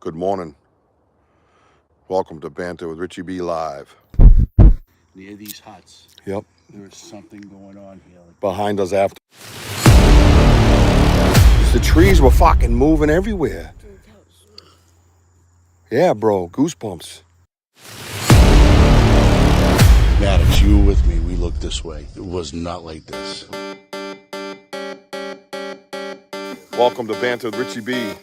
Good morning. Welcome to Banter with Richie B Live. Near these huts, Yep. there is something going on here. Behind us after. The trees were fucking moving everywhere. Yeah, bro. Goosebumps. Maddox, you were with me. We looked this way. It was not like this. Welcome to Banter with Richie B.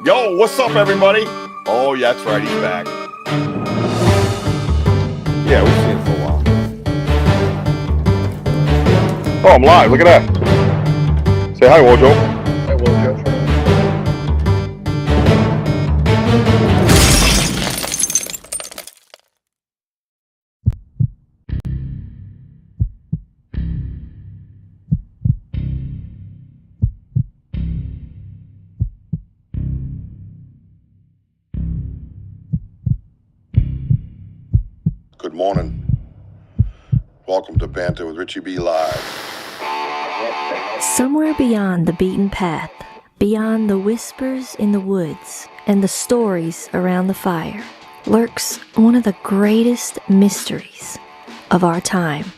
Yo, what's up, everybody? Oh, yeah, that's right. He's back. Yeah, we've seen it for a while. Oh, I'm live. Look at that. Say hi, Wojo. Hi, Wojo. Good morning. Welcome to Banter with Richie B Live. Somewhere beyond the beaten path, beyond the whispers in the woods and the stories around the fire, lurks one of the greatest mysteries of our time: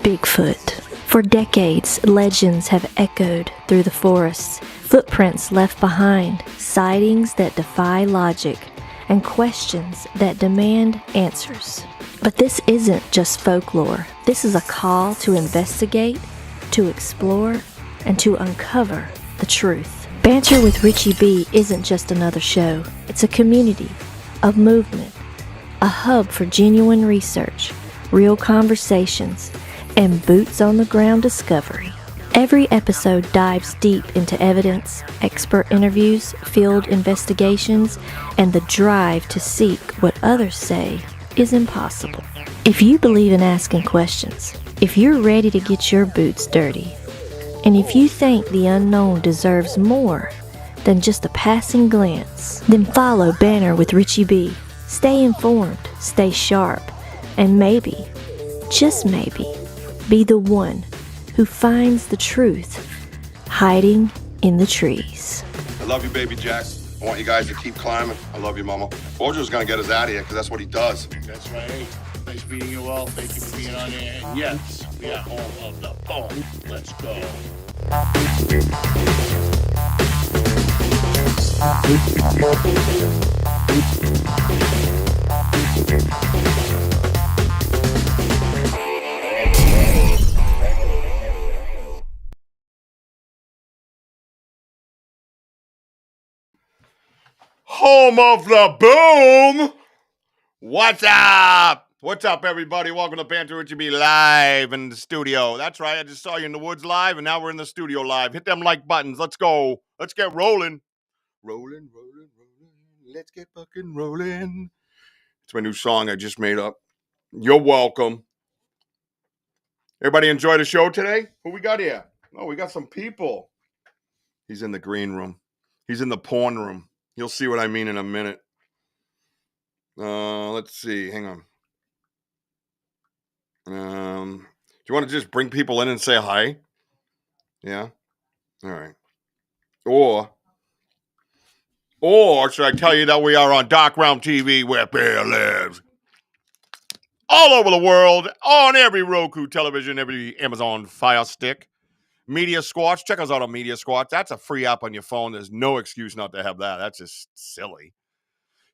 Bigfoot. For decades, legends have echoed through the forests, footprints left behind, sightings that defy logic, and questions that demand answers. But this isn't just folklore. This is a call to investigate, to explore, and to uncover the truth. Banter with Richie B isn't just another show. It's a community, a movement, a hub for genuine research, real conversations, and boots-on-the-ground discovery. Every episode dives deep into evidence, expert interviews, field investigations, and the drive to seek what others say is impossible. If you believe in asking questions, if you're ready to get your boots dirty, and if you think the unknown deserves more than just a passing glance, then follow Banter with Richie B. Stay informed, stay sharp, and maybe, just maybe, be the one who finds the truth hiding in the trees. I love you, baby Jack. I want you guys to keep climbing. I love you, Mama. Wojo's gonna get us out of here because that's what he does. That's right. Nice meeting you all. Thank you for being on here. And yes, we are home of the poem. Let's go. Home of the boom. What's up? What's up, everybody? Welcome to Banter Richie B live in the studio. That's right. I just saw you in the woods live, and now we're in the studio live. Hit them like buttons. Let's go. Let's get rolling. Rolling. Let's get fucking rolling. It's my new song I just made up. You're welcome. Everybody enjoy the show today? Who we got here? Oh, we got some people. He's in the green room. He's in the porn room. You'll see what I mean in a minute. Let's see. Hang on. Do you want to just bring people in and say hi? Yeah? All right. Or should I tell you that we are on Dark Realm TV where Bear lives? All over the world, on every Roku television, every Amazon Fire Stick. Media Squatch. Check us out on Media Squatch. That's a free app on your phone. There's no excuse not to have that. That's just silly.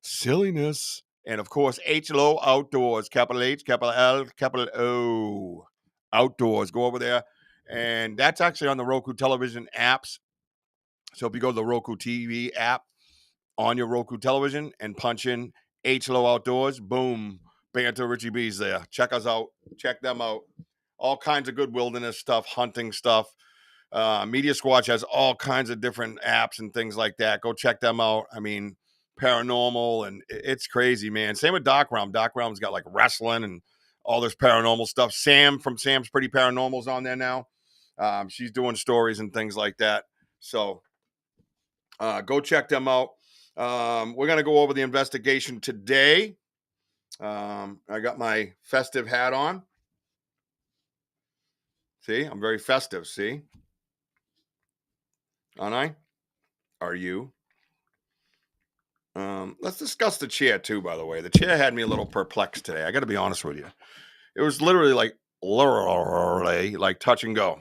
Silliness. And of course, HLO Outdoors. Capital H, capital L, capital O. Outdoors. Go over there. And that's actually on the Roku television apps. So if you go to the Roku TV app on your Roku television and punch in HLO Outdoors, boom, Banter Richie B's there. Check us out. Check them out. All kinds of good wilderness stuff, hunting stuff. Media Squatch has all kinds of different apps and things like that. Go check them out. I mean, paranormal, and it's crazy, man. Same with Doc Realm. Doc Realm's got like wrestling and all this paranormal stuff. Sam from Sam's Pretty Paranormal's on there now. She's doing stories and things like that. So go check them out. We're going to go over the investigation today. I got my festive hat on. See, I'm very festive. See? Aren't I? are you? Let's discuss the chair too, by the way. The chair had me a little perplexed today. I got to be honest with you. It was literally like touch and go.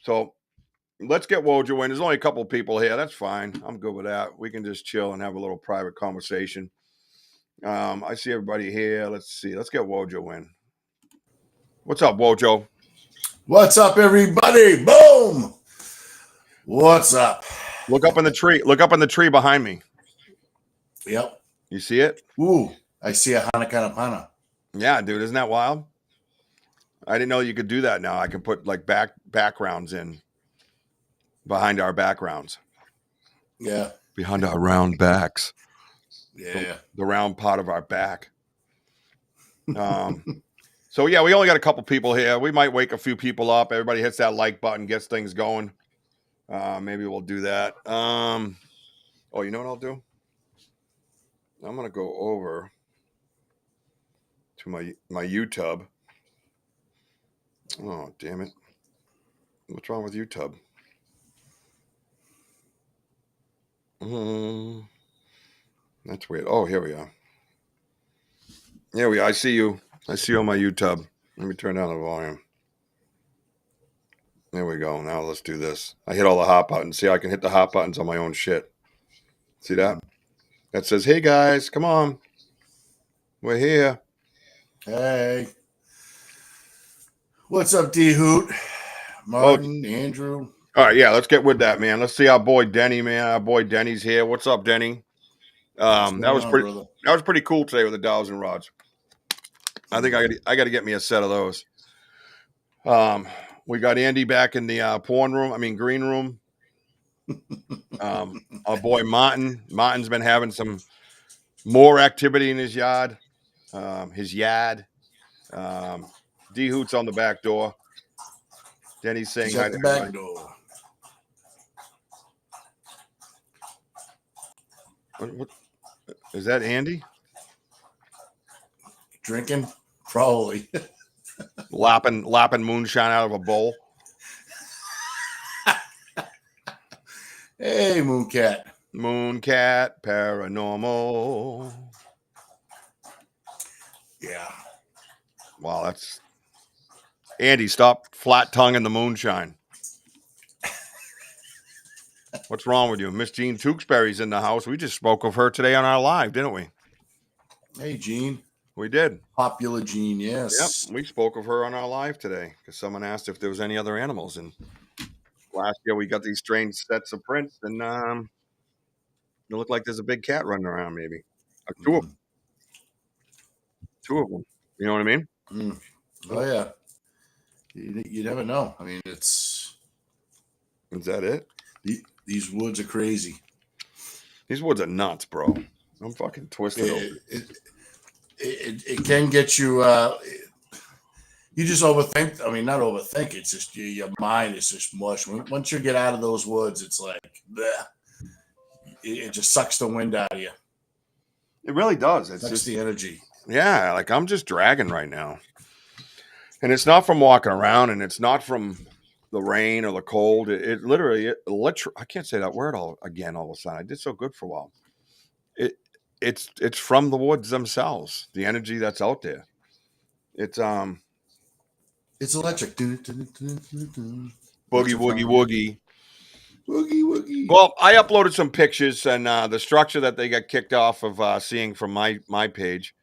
So let's get Wojo in. There's only a couple of people here. That's fine. I'm good with that. We can just chill and have a little private conversation. I see everybody here. Let's see. Let's get Wojo in. What's up, Wojo? What's up, everybody? Boom! What's up? Look up in the tree. Look up in the tree behind me. Yep. You see it? Ooh, I see a Hana. Yeah, dude. Isn't that wild? I didn't know you could do that now. I can put like backgrounds in behind our backgrounds. Yeah. Behind our round backs. Yeah. The round part of our back. So yeah, we only got a couple people here. We might wake a few people up. Everybody hits that like button, gets things going. Maybe we'll do that. Oh, you know what I'll do? I'm gonna go over to my YouTube. Oh, damn it. What's wrong with YouTube? That's weird. Oh, here we are. Here we are. I see you. I see you on my YouTube. Let me turn down the volume. There we go. Now let's do this. I hit all the hot buttons. See, I can hit the hot buttons on my own shit. See that? That says, hey guys, come on. We're here. Hey. What's up, D Hoot? Martin, Andrew. All right, yeah, let's get with that, man. Let's see our boy Denny, man. Our boy Denny's here. What's up, Denny? That was pretty cool today with the dousing rods. I think I got to get me a set of those. We got Andy back in the green room. Our boy Martin. Martin's been having some more activity in his yard. D Hoot's on the back door. Denny's saying hi to the back everybody. door. What is that, Andy? Drinking? Probably. Lapping moonshine out of a bowl. Hey, Mooncat. Mooncat paranormal. Yeah. Wow, that's Andy. Stop flat tonguing the moonshine. What's wrong with you? Miss Jean Tewksbury's in the house. We just spoke of her today on our live, didn't we? Hey, Gene. We did. Popular Gene, yes. Yep, we spoke of her on our live today because someone asked if there was any other animals. And last year we got these strange sets of prints, and it looked like there's a big cat running around, maybe. Two of them. You know what I mean? Oh, yeah. You never know. I mean, is that it? These woods are crazy. These woods are nuts, bro. I'm fucking twisted. It can get you. You just overthink. I mean, not overthink. It's just your mind is just mush. Once you get out of those woods, it's like bleh. It just sucks the wind out of you. It really does. It's sucks just the energy. Yeah, like I'm just dragging right now, and it's not from walking around, and it's not from the rain or the cold. It literally, I can't say that word all of a sudden. I did so good for a while. It's from the woods themselves. The energy that's out there. It's electric. Boogie woogie woogie. Woogie woogie. Well, I uploaded some pictures, and the structure that they got kicked off of seeing from my page.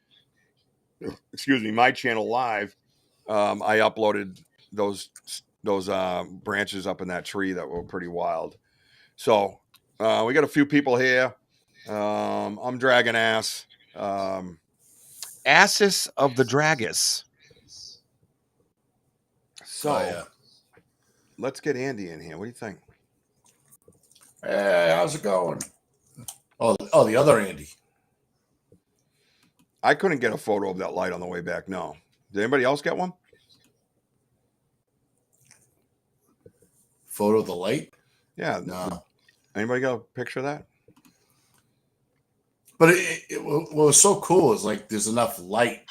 Excuse me, my channel live. I uploaded those branches up in that tree that were pretty wild. So we got a few people here. I'm dragging ass. Asses of the Dragus. So let's get Andy in here. What do you think? Hey, how's it going? Oh, the other Andy. I couldn't get a photo of that light on the way back. No. Did anybody else get one? Photo of the light? Yeah. No. Anybody got a picture of that? But what was so cool is like there's enough light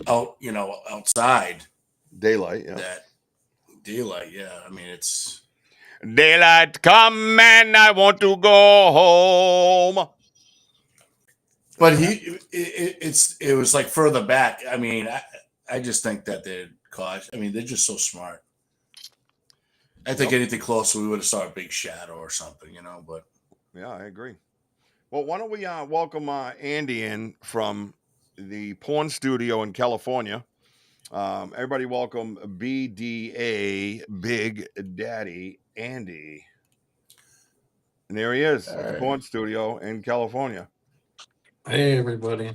outside. Daylight, yeah. That daylight, yeah. I mean, Daylight come and I want to go home. But it was like further back. I mean, I just think that they're cautious. I mean, they're just so smart. I think anything closer, we would have saw a big shadow or something, But yeah, I agree. Well, why don't we welcome Andy in from the porn studio in California? Everybody, welcome BDA Big Daddy Andy. And there he is at the porn studio in California. Hey, everybody.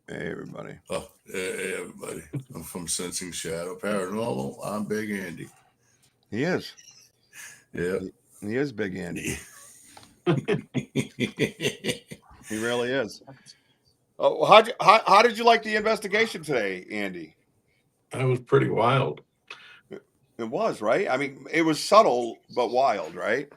Hey, everybody. Oh, hey, everybody. I'm from Sensing Shadow Paranormal. I'm Big Andy. He is. Yeah. He is Big Andy. He really is. Oh, how did you like the investigation today, Andy? That was pretty wild. It was, right? I mean, it was subtle but wild, right?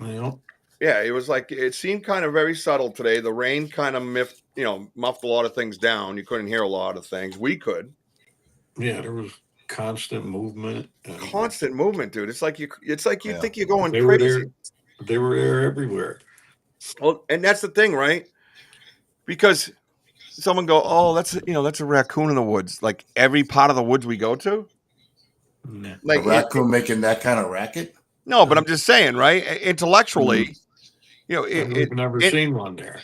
Yeah. Yeah, it was like it seemed kind of very subtle today. The rain kind of muffed a lot of things down. You couldn't hear a lot of things. We could. Yeah, there was constant movement. Constant movement, dude. It's like you think you're going They crazy. They were there everywhere. Well, and that's the thing, right? Because someone go, oh, that's a raccoon in the woods. Like every part of the woods we go to. Yeah. Like a raccoon making that kind of racket? No, but I'm just saying, right? Intellectually, I've never seen one there.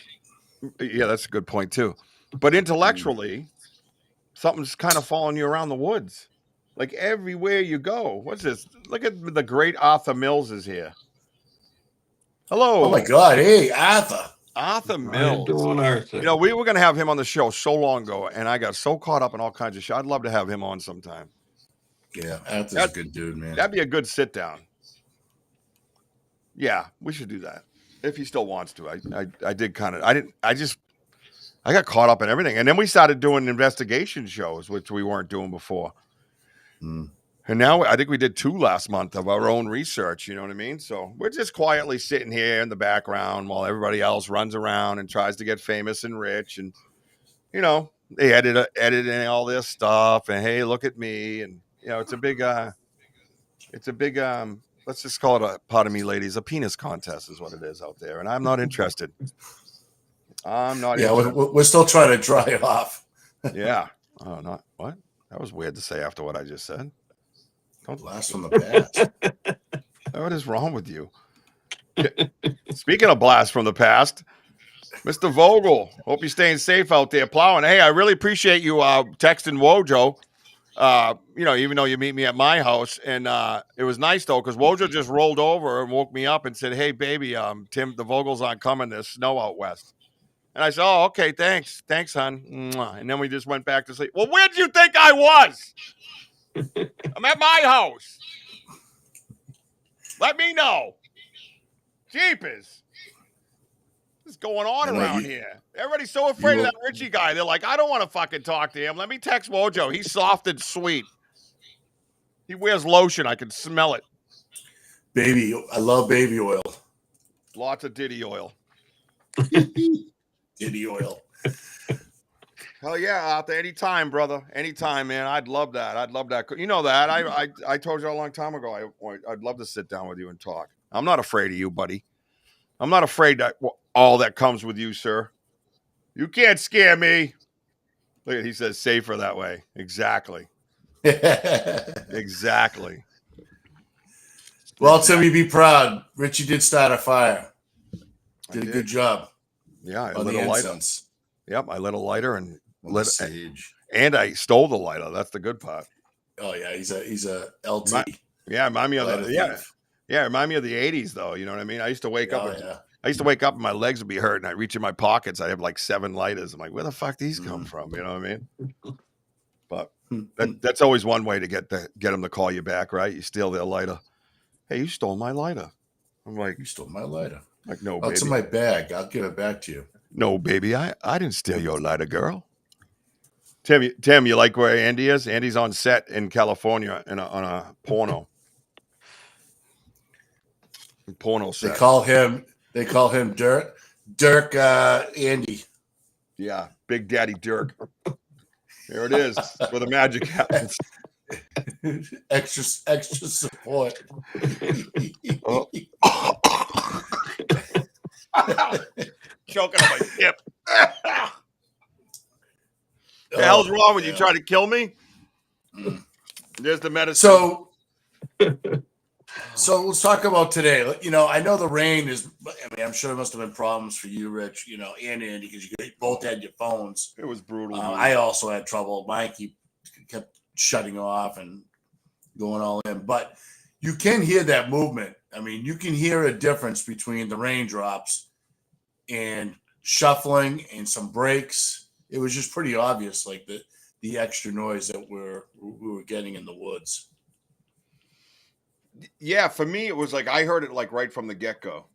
Yeah, that's a good point too. But intellectually, something's kind of following you around the woods. Like everywhere you go. What's this? Look at the great Arthur Mills is here. Hello. Oh my God! Hey, Arthur. Arthur Mills. How you doing, Arthur? We were going to have him on the show so long ago, and I got so caught up in all kinds of shit. I'd love to have him on sometime. Yeah, Arthur's a good dude, man. That'd be a good sit down. Yeah, we should do that if he still wants to. I did kind of. I got caught up in everything, and then we started doing investigation shows, which we weren't doing before. And now I think we did 2 last month of our own research. You know what I mean? So we're just quietly sitting here in the background while everybody else runs around and tries to get famous and rich, and they editing all this stuff. And hey, look at me, and it's a big. Let's just call it pardon me, ladies, a penis contest is what it is out there, and I'm not interested. I'm not. Yeah, we're still trying to dry off. Yeah. Oh, not what? That was weird to say after what I just said. Don't blast from the past. What is wrong with you? Speaking of blast from the past, Mr. Vogel, hope you're staying safe out there plowing. Hey, I really appreciate you texting Wojo. Even though you meet me at my house, and it was nice though because Wojo just rolled over and woke me up and said, "Hey, baby, Tim, the Vogels aren't coming. There's snow out west." And I said, "Oh, okay, thanks, hon." And then we just went back to sleep. Well, where do you think I was? I'm at my house. Let me know. Jeepers. What's going on around here? Everybody's so afraid of that Richie guy. They're like, I don't want to fucking talk to him. Let me text Wojo. He's soft and sweet. He wears lotion. I can smell it. I love baby oil. Lots of Diddy oil. Diddy oil. Hell yeah, Arthur. Anytime, brother. Anytime, man. I'd love that. You know that. I told you a long time ago. I'd love to sit down with you and talk. I'm not afraid of you, buddy. I'm not afraid that all that comes with you, sir. You can't scare me. Look, he says safer that way. Exactly. Exactly. Well, Timmy, be proud. Richie did start a fire. Did a good job. Yeah, I on lit the a lighter. incense. Yep, I lit a lighter and sage. And I stole the lighter. That's the good part. Oh yeah, he's a LT. Remind me of remind me of the 80s though. You know what I mean? I used to wake up. I used to wake up and my legs would be hurt, and I reach in my pockets. I have like 7 lighters. I'm like, where the fuck these come from? You know what I mean? But that's always one way to get them to call you back, right? You steal their lighter. Hey, you stole my lighter. I'm like, you stole my lighter. Like, no, baby. It's in my bag. I'll give it back to you. No, baby, I didn't steal your lighter, girl. Tim, you like where Andy is? Andy's on set in California on a porno. Porno set. They call him Dirk Andy. Yeah, Big Daddy Dirk. There it is, where the magic happens. extra support. Oh. Choking on my hip. The hell's wrong with you? Trying to kill me? There's the medicine. So let's talk about today. You know, I know the rain is. I mean, I'm sure there must have been problems for you, Rich. You know, and Andy, because you both had your phones. It was brutal. I also had trouble. Mine kept shutting off and going all in. But you can hear that movement. I mean, you can hear a difference between the raindrops and shuffling and some breaks. It was just pretty obvious, like the extra noise that we were getting in the woods. Yeah, for me, it was like I heard it like right from the get-go.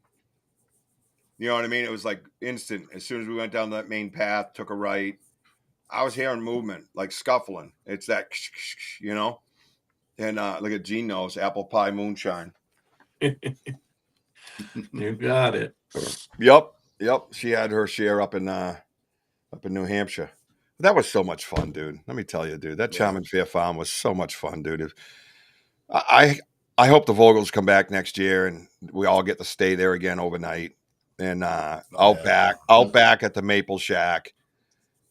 You know what I mean? It was like instant. As soon as we went down that main path, took a right, I was hearing movement, like scuffling. It's that, you know? And look at Gene knows, apple pie moonshine. You got it. Yep. She had her share up in New Hampshire. That was so much fun, dude. Let me tell you, dude. That Charming Fair Farm was so much fun, dude. I hope the Vogels come back next year and we all get to stay there again overnight. And out back at the Maple Shack,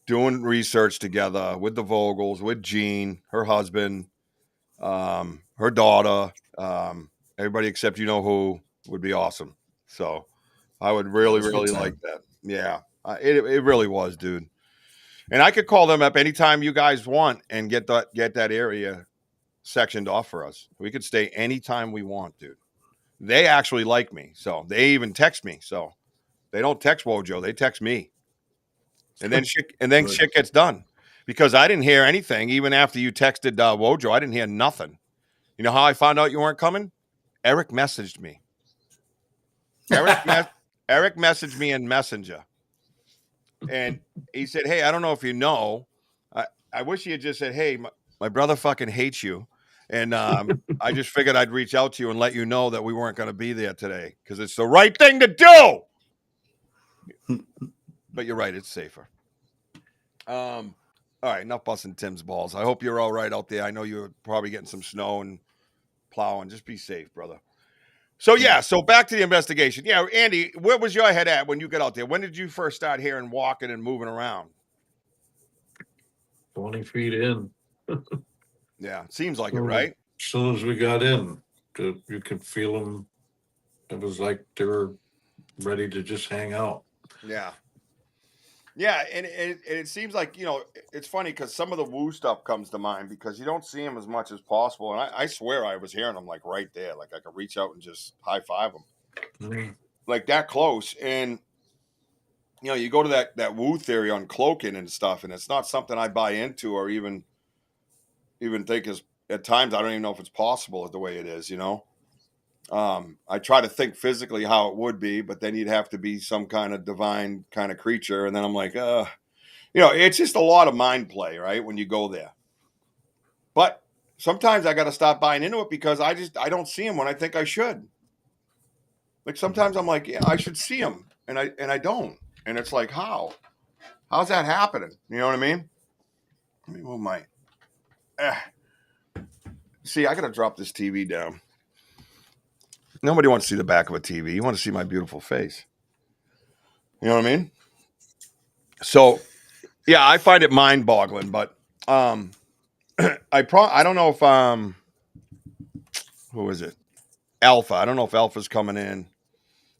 doing research together with the Vogels, with Jean, her husband, her daughter, everybody except you know who would be awesome. So I would really like that. Yeah, it really was, dude. And I could call them up anytime you guys want and get that area sectioned off for us. We could stay anytime we want, dude. They actually like me, so they even text me. So they don't text Wojo, they text me. And then shit gets done. Because I didn't hear anything even after you texted Wojo. I didn't hear nothing. You know how I found out you weren't coming? Eric messaged me. Eric messaged me in Messenger. And he said, "Hey, I don't know if you know. I wish he had just said, hey, my brother fucking hates you. And I just figured I'd reach out to you and let you know that we weren't going to be there today because it's the right thing to do." But you're right. It's safer. All right. Enough busting Tim's balls. I hope you're all right out there. I know you're probably getting some snow and plowing. Just be safe, brother. So, so back to the investigation. Yeah, Andy, where was your head at when you got out there? When did you first start hearing walking and moving around? 20 feet in. Yeah, seems like it, right? As soon as we got in, you could feel them. It was like they were ready to just hang out. Yeah. Yeah, and it seems like, you know, it's funny because some of the woo stuff comes to mind because you don't see them as much as possible. And I swear I was hearing them like right there. Like I could reach out and just high five them. Mm-hmm. Like that close. And, you know, you go to that woo theory on cloaking and stuff, and it's not something I buy into or even think is, at times, I don't even know if it's possible the way it is, you know. I try to think physically how it would be, but then you'd have to be some kind of divine kind of creature. And then I'm like, you know, it's just a lot of mind play, right? When you go there. But sometimes I got to stop buying into it because I don't see them when I think I should. Like sometimes I'm like, yeah, I should see them. And I don't. And it's like, how's that happening? You know what I mean? Let me move my, see, I got to drop this TV down. Nobody wants to see the back of a TV. You want to see my beautiful face. You know what I mean? So, yeah, I find it mind-boggling. But I don't know if who is it? Alpha. I don't know if Alpha's coming in.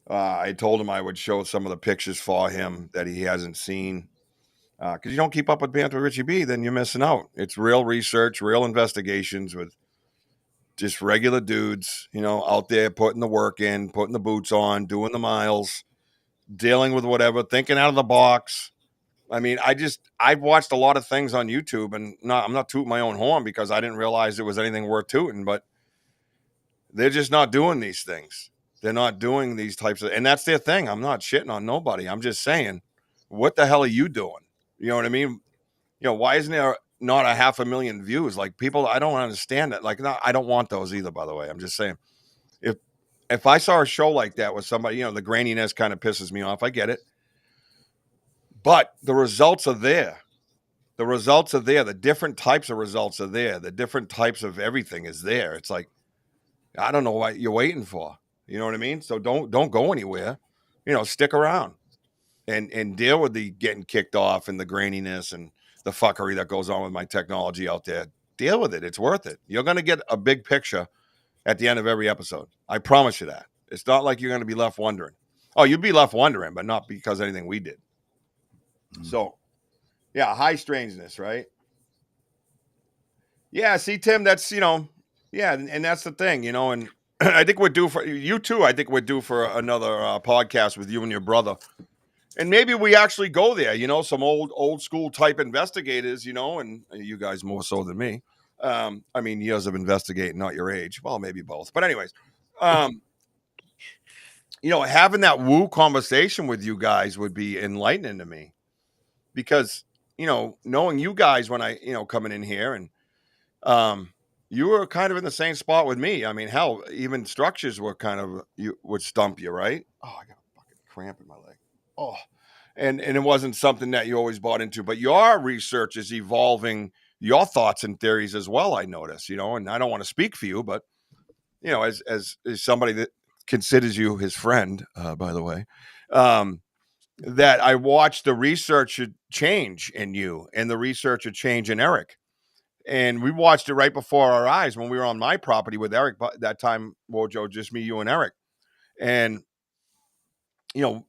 I told him I would show some of the pictures for him that he hasn't seen. Because you don't keep up with Banter Richie B, then you're missing out. It's real research, real investigations with just regular dudes, you know, out there putting the work in, putting the boots on, doing the miles, dealing with whatever, thinking out of the box. I mean, I've watched a lot of things on YouTube, and I'm not tooting my own horn because I didn't realize there was anything worth tooting, but they're just not doing these things. They're not doing these types of, and that's their thing. I'm not shitting on nobody. I'm just saying, what the hell are you doing? You know what I mean? You know, why isn't there not 500,000 views? Like people, I don't understand it. Like, no, I don't want those either, by the way. I'm just saying, if I saw a show like that with somebody, you know, the graininess kind of pisses me off. I get it. But the results are there. The results are there. The different types of results are there. The different types of everything is there. It's like, I don't know what you're waiting for. You know what I mean? So don't go anywhere. Stick around and deal with the getting kicked off and the graininess and the fuckery that goes on with my technology out there. Deal with it. It's worth it. You're going to get a big picture at the end of every episode. I promise you that. It's not like you're going to be left wondering. Oh, you'd be left wondering, but not because of anything we did. So, yeah, high strangeness, right? Yeah, see, Tim, that's, yeah, and that's the thing, and I think we're due for you too. I think we're due for another podcast with you and your brother. And maybe we actually go there, some old school type investigators, and you guys more so than me. I mean, years of investigating, not your age. Well, maybe both. But anyways, having that woo conversation with you guys would be enlightening to me because, knowing you guys when I, coming in here and you were kind of in the same spot with me. I mean, hell, even structures were kind of, would stump you, right? Oh, I got a fucking cramp in my leg. Oh. And it wasn't something that you always bought into, but your research is evolving your thoughts and theories as well. I notice, and I don't want to speak for you, but as somebody that considers you his friend, by the way, that I watched the research change in you and the research change in Eric. And we watched it right before our eyes when we were on my property with Eric. But that time, Wojo, just me, you, and Eric. And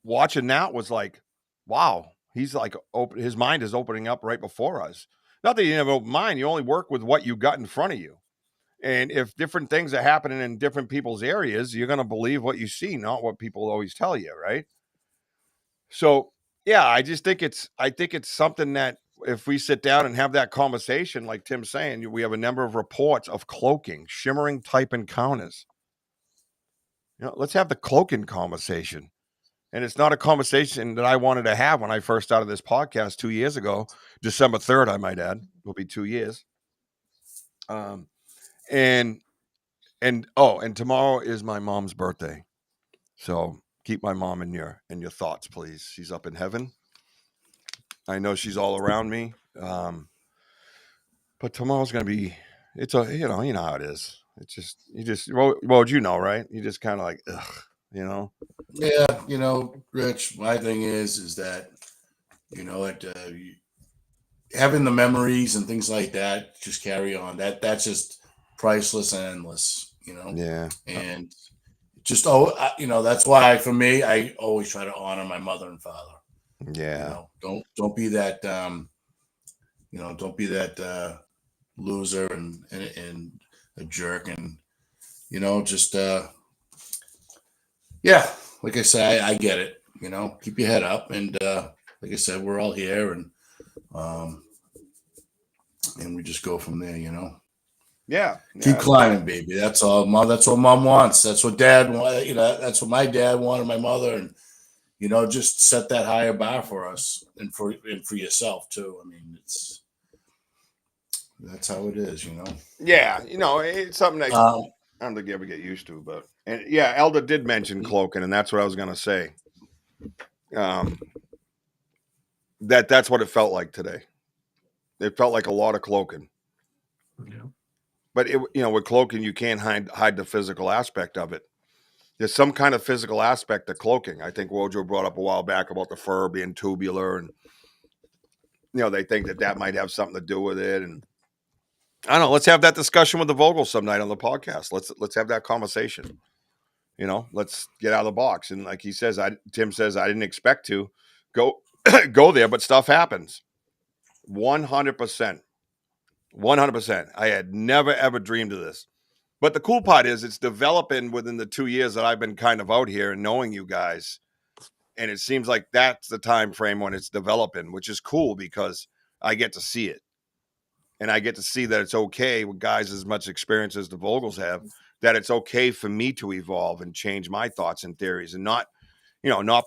watching that was like, wow, he's like open. His mind is opening up right before us. Not that you have an open mind. You only work with what you got in front of you. And if different things are happening in different people's areas, you're going to believe what you see, not what people always tell you, right? So, yeah, I think it's something that if we sit down and have that conversation, like Tim's saying, we have a number of reports of cloaking, shimmering type encounters. Let's have the cloaking conversation. And it's not a conversation that I wanted to have when I first started this podcast 2 years ago. December 3rd, I might add, will be 2 years. And tomorrow is my mom's birthday. So keep my mom in your thoughts, please. She's up in heaven. I know she's all around me. But tomorrow's going to be, it's you know how it is. It's just, well, right? You just kind of like, ugh, Yeah, Rich, my thing is that, having the memories and things like that just carry on. That's just priceless and endless, Yeah. And just, that's why for me, I always try to honor my mother and father. Yeah. Don't be that, don't be that loser and a jerk. And, just, yeah, like I say, I get it. Keep your head up, and like I said, we're all here, and we just go from there. Yeah. Keep climbing, baby. That's all, mom. That's what mom wants. That's what dad wanted. That's what my dad wanted, my mother, and just set that higher bar for us and for yourself too. I mean, that's how it is. Yeah. It's something that I don't think you ever get used to, but yeah, Elder did mention cloaking, and that's what I was gonna say. That's what it felt like today. It felt like a lot of cloaking. Yeah. But with cloaking, you can't hide the physical aspect of it. There's some kind of physical aspect to cloaking. I think Wojo brought up a while back about the fur being tubular, and they think that might have something to do with it. And I don't know. Let's have that discussion with the Vogel some night on the podcast. Let's have that conversation. Let's get out of the box. And like he says, Tim says, I didn't expect to go go there, but stuff happens. 100%. 100%. I had never, ever dreamed of this. But the cool part is it's developing within the 2 years that I've been kind of out here and knowing you guys. And it seems like that's the time frame when it's developing, which is cool because I get to see it. And I get to see that it's okay with guys as much experience as the Vogels have, that it's okay for me to evolve and change my thoughts and theories and not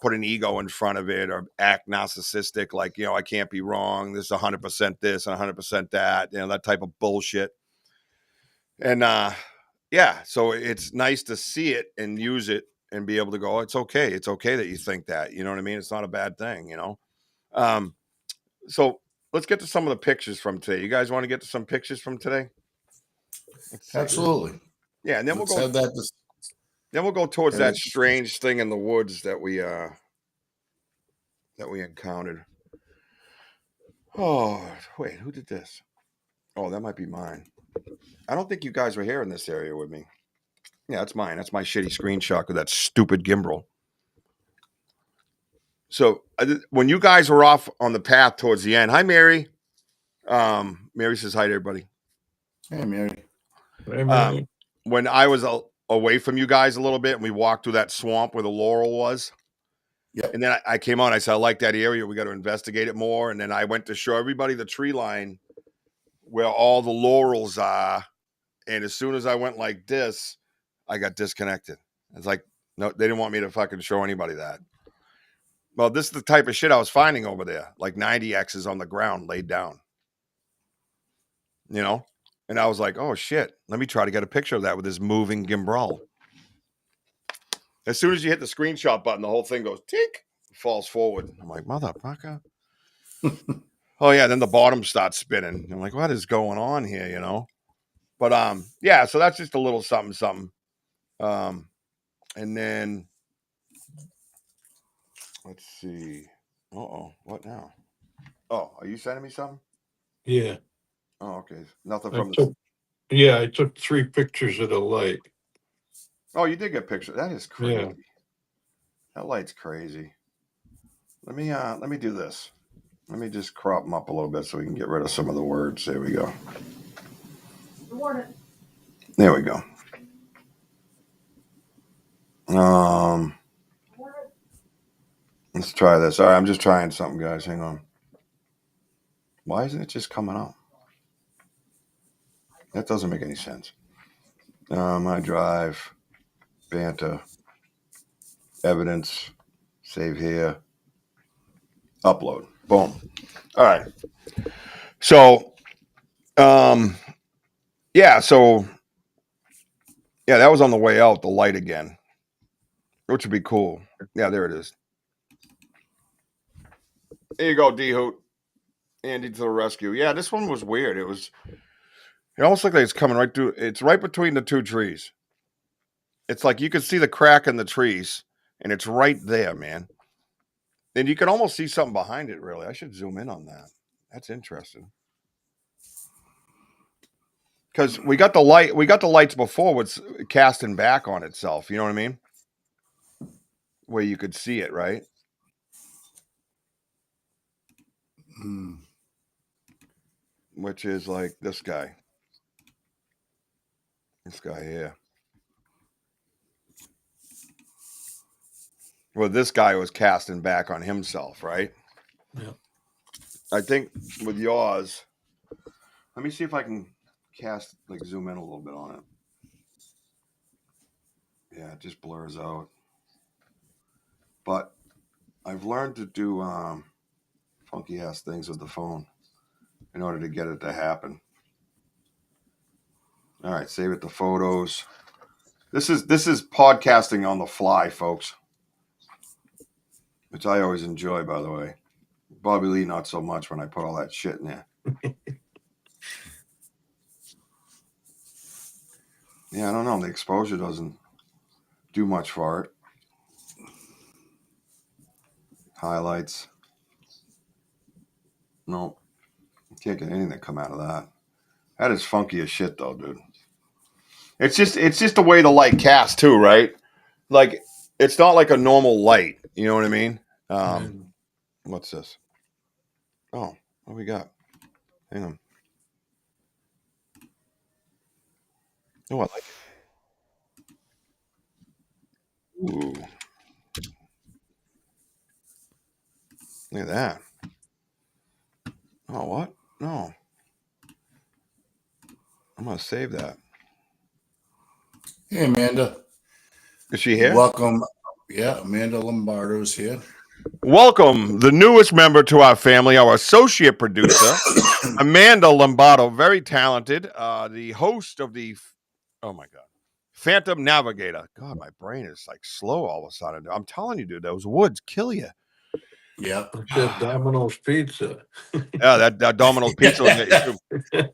put an ego in front of it or act narcissistic like, I can't be wrong. This is 100% this and 100% that, that type of bullshit. And yeah, so it's nice to see it and use it and be able to go, it's okay. It's okay that you think that, you know what I mean? It's not a bad thing, So let's get to some of the pictures from today. You guys want to get to some pictures from today? Let's see. Absolutely. Yeah, and then Let's we'll go. have that. Then we'll go towards Yeah. that strange thing in the woods that we encountered. Oh, wait, who did this? Oh, that might be mine. I don't think you guys were here in this area with me. Yeah, that's mine. That's my shitty screenshot of that stupid gimbal. So when you guys were off on the path towards the end, hi Mary. Mary says hi to everybody. Hey, Mary. When I was away from you guys a little bit, and we walked through that swamp where the laurel was. Yep. And then I came on. I said, I like that area. We got to investigate it more. And then I went to show everybody the tree line where all the laurels are. And as soon as I went like this, I got disconnected. It's like, no, they didn't want me to fucking show anybody that. Well, this is the type of shit I was finding over there, like 90Xs on the ground laid down. You know? And I was like, oh shit, let me try to get a picture of that with this moving gimbal. As soon as you hit the screenshot button, the whole thing goes tick, falls forward. I'm like, motherfucker. Oh yeah, then the bottom starts spinning. I'm like, what is going on here, you know? But yeah, so that's just a little something. And then let's see. What now? Oh, are you sending me something? Yeah. Oh, okay. Nothing I from took, I took 3 pictures of the light. Oh, you did get a picture. That is crazy. Yeah. That light's crazy. Let me do this. Let me just crop them up a little bit so we can get rid of some of the words. There we go. There we go. Let's try this. All right, I'm just trying something, guys. Hang on. Why isn't it just coming up? That doesn't make any sense. My drive, Banta, evidence, save here, upload. Boom. All right. So, yeah. So, yeah, that was on the way out. The light again, which would be cool. Yeah, there it is. There you go, D-Hoot. Andy to the rescue. Yeah, this one was weird. It almost looked like it's coming right through. It's right between the two trees. It's like you can see the crack in the trees, and it's right there, man. And you can almost see something behind it, really. I should zoom in on that. That's interesting. Because we got the lights before was casting back on itself. You know what I mean? Where you could see it, right? Which is like this guy. This guy here. Well, this guy was casting back on himself, right? Yeah. I think with yours, let me see if I can zoom in a little bit on it. Yeah, it just blurs out. But I've learned to do funky ass things with the phone in order to get it to happen. All right, save it to photos. This is podcasting on the fly, folks, which I always enjoy, by the way. Bobby Lee, not so much when I put all that shit in there. Yeah, I don't know. The exposure doesn't do much for it. Highlights. No, can't get anything to come out of that. That is funky as shit, though, dude. It's just the way the light casts too, right? Like it's not like a normal light. You know what I mean? What's this? Oh, what we got? Hang on. Oh, I like it. Ooh. Look at that. Oh, what? No. I'm going to save that. Hey, Amanda. Is she here? Welcome. Yeah, Amanda Lombardo's here. Welcome, the newest member to our family, our associate producer, Amanda Lombardo, very talented, the host of oh my God, Phantom Navigator. God, my brain is like slow all of a sudden. I'm telling you, dude, those woods kill you. Yeah. It's that Domino's Pizza. Yeah, that Domino's Pizza will get you too.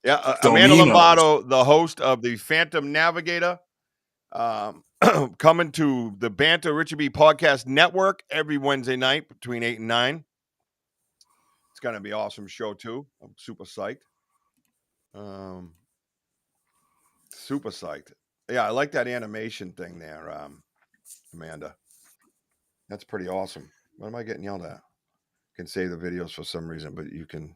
Yeah, Amanda Domino's. Lombardo, the host of the Phantom Navigator, coming to the Banter Richard B Podcast Network every Wednesday night between 8 and 9. It's going to be an awesome show, too. I'm super psyched. Super psyched. Yeah, I like that animation thing there, Amanda. That's pretty awesome. What am I getting yelled at? Can save the videos for some reason, but you can,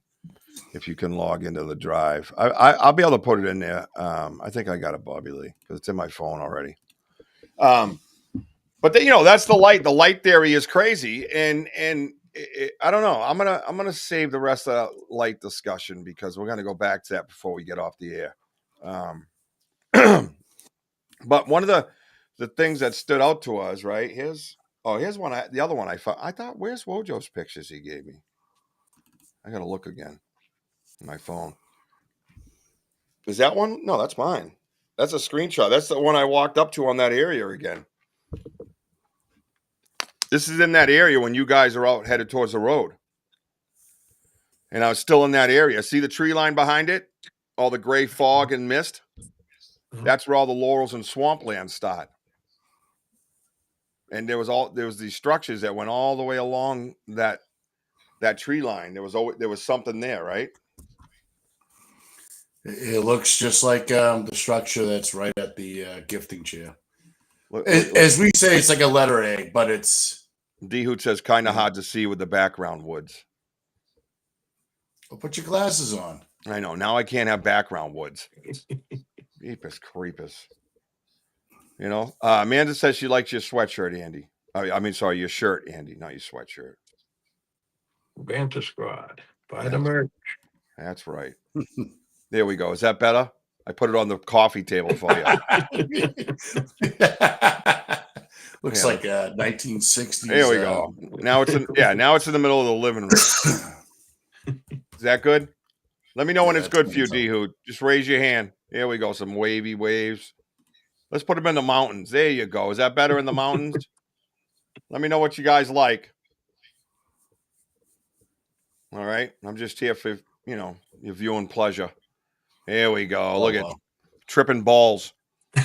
if you can log into the drive. I'll be able to put it in there. I think I got it, Bobby Lee, because it's in my phone already. But that's the light. The light theory is crazy, and I don't know. I'm gonna save the rest of that light discussion because we're gonna go back to that before we get off the air. But one of the things that stood out to us, right? Here's one. The other one I found. I thought, where's Wojo's pictures he gave me? I gotta look again. My phone. Is that one? No, that's mine. That's a screenshot. That's the one I walked up to on that area again. This is in that area when you guys are out headed towards the road. And I was still in that area. See the tree line behind it? All the gray fog and mist? That's where all the laurels and swamplands start. And there was these structures that went all the way along that tree line. There was something there, right? It looks just like the structure that's right at the gifting chair. As we say, it's like a letter A, but it's... D-Hoot says kind of hard to see with the background woods. Well, put your glasses on. I know. Now I can't have background woods. Jeepers creepers. Amanda says she likes your sweatshirt, Andy. Sorry, your shirt, Andy, not your sweatshirt. Banter Squad. Buy the merch. That's right. There we go. Is that better? I put it on the coffee table for you. Looks like 1960s. There we go. Now it's in the middle of the living room. Is that good? Let me know when it's good for you, D-Hoot. Just raise your hand. There we go. Some wavy waves. Let's put them in the mountains. There you go. Is that better in the mountains? Let me know what you guys like. All right. I'm just here for, your viewing pleasure. There we go. Look at tripping balls.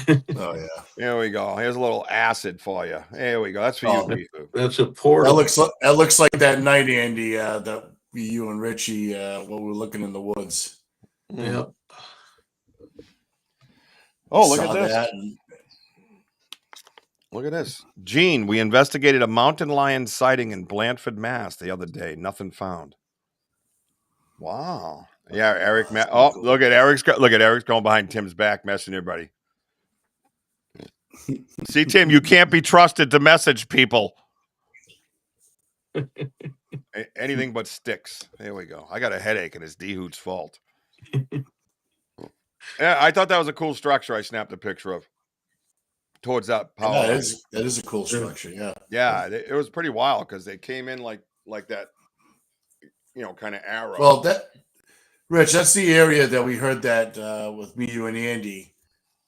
Oh, yeah. There we go. Here's a little acid for you. There we go. That's for you, D-Hoot. That's a portal. That looks like that night, Andy, that you and Richie, when we were looking in the woods. Yep. Oh, look at this. Look at this. Gene, we investigated a mountain lion sighting in Blandford, Mass. the other day. Nothing found. Wow. Yeah, Eric. Cool. Look at Eric's going behind Tim's back, messing everybody. See, Tim, you can't be trusted to message people. Anything but sticks. There we go. I got a headache, and it's D-Hoot's fault. Yeah, I thought that was a cool structure. I snapped a picture of towards that power. Yeah, that is a cool structure. Yeah. Yeah, it was pretty wild because they came in like that, kind of arrow. Well, Rich, that's the area that we heard that with me, you, and Andy.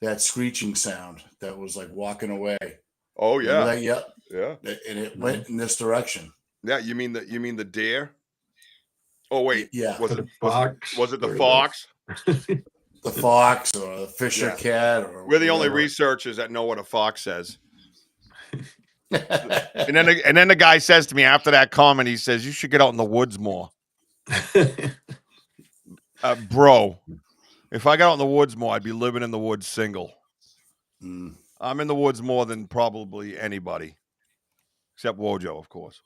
That screeching sound that was like walking away. Oh yeah, that? Yeah. And it went in this direction. Yeah, you mean the deer? Oh wait, yeah. Was it the fox? The fox or the Fisher cat? Or we're the only researchers that know what a fox says. and then the guy says to me after that comment, he says, "You should get out in the woods more." Bro, if I got out in the woods more, I'd be living in the woods single. I'm in the woods more than probably anybody, except Wojo, of course.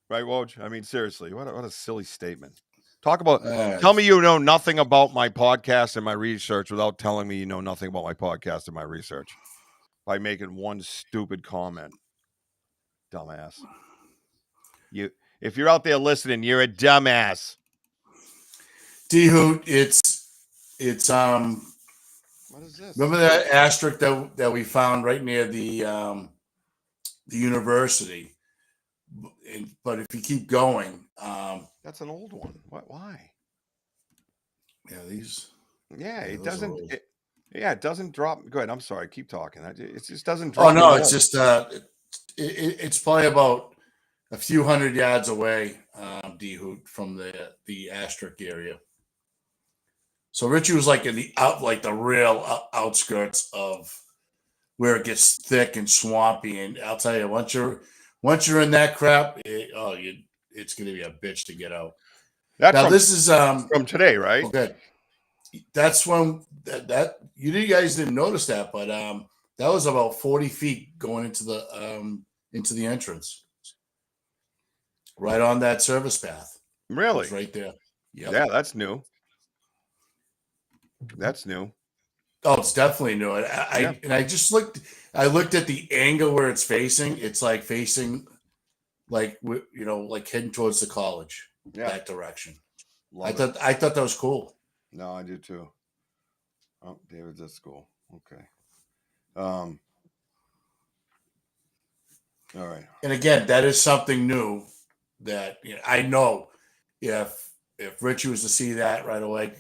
Right, Woj? I mean, seriously, what a silly statement. Tell me you know nothing about my podcast and my research without telling me you know nothing about my podcast and my research by making one stupid comment. Dumbass. If you're out there listening, you're a dumbass. D-Hoot, it's what is this? Remember that asterisk that we found right near the university? But if you keep going, that's an old one. Why? Yeah, these. Yeah, it doesn't. It doesn't drop. Go ahead. I'm sorry. Keep talking. It just doesn't drop. Oh no, it's just it's probably about a few hundred yards away, D-Hoot, from the Asterisk area. So Richie was like in the real outskirts of where it gets thick and swampy. And I'll tell you, once you're in that crap, it's going to be a bitch to get out. That's This is from today, right? okay. That's when that you guys didn't notice that, but that was about 40 feet going into the entrance, right on that service path. Really? Right there. Yep. Yeah, that's new. That's new. Oh, it's definitely new. I just looked. I looked at the angle where it's facing. It's like facing, like heading towards the college. Yeah. That direction. I thought that was cool. No, I do too. Oh, David's at school. Okay. All right. And again, that is something new that I know if Richie was to see that right away,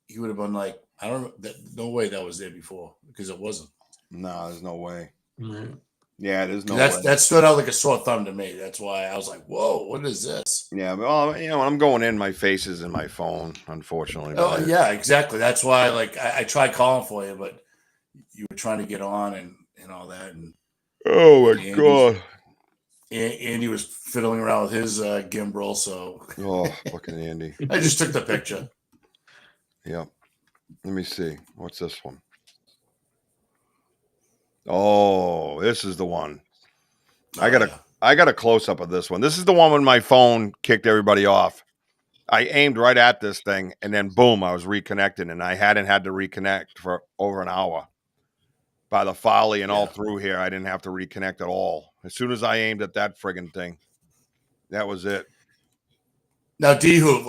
he would have been like, I don't know, no way that was there before, because it wasn't. No, there's no way. Mm-hmm. Yeah, there's no way. That stood out like a sore thumb to me. That's why I was like, whoa, what is this? Yeah, well, when I'm going in, my face is in my phone, unfortunately. Oh, yeah, exactly. That's why, I tried calling for you, but you were trying to get on and all that. And oh, my God. Andy was fiddling around with his gimbal, so. Oh, fucking Andy. I just took the picture. Yep. Let me see. What's this one? Oh, this is the one. I got a close up of this one. This is the one when my phone kicked everybody off. I aimed right at this thing, and then boom, I was reconnected, and I hadn't had to reconnect for over an hour. By the farley and all through here, I didn't have to reconnect at all. As soon as I aimed at that friggin' thing, that was it. Now, D-Hoop,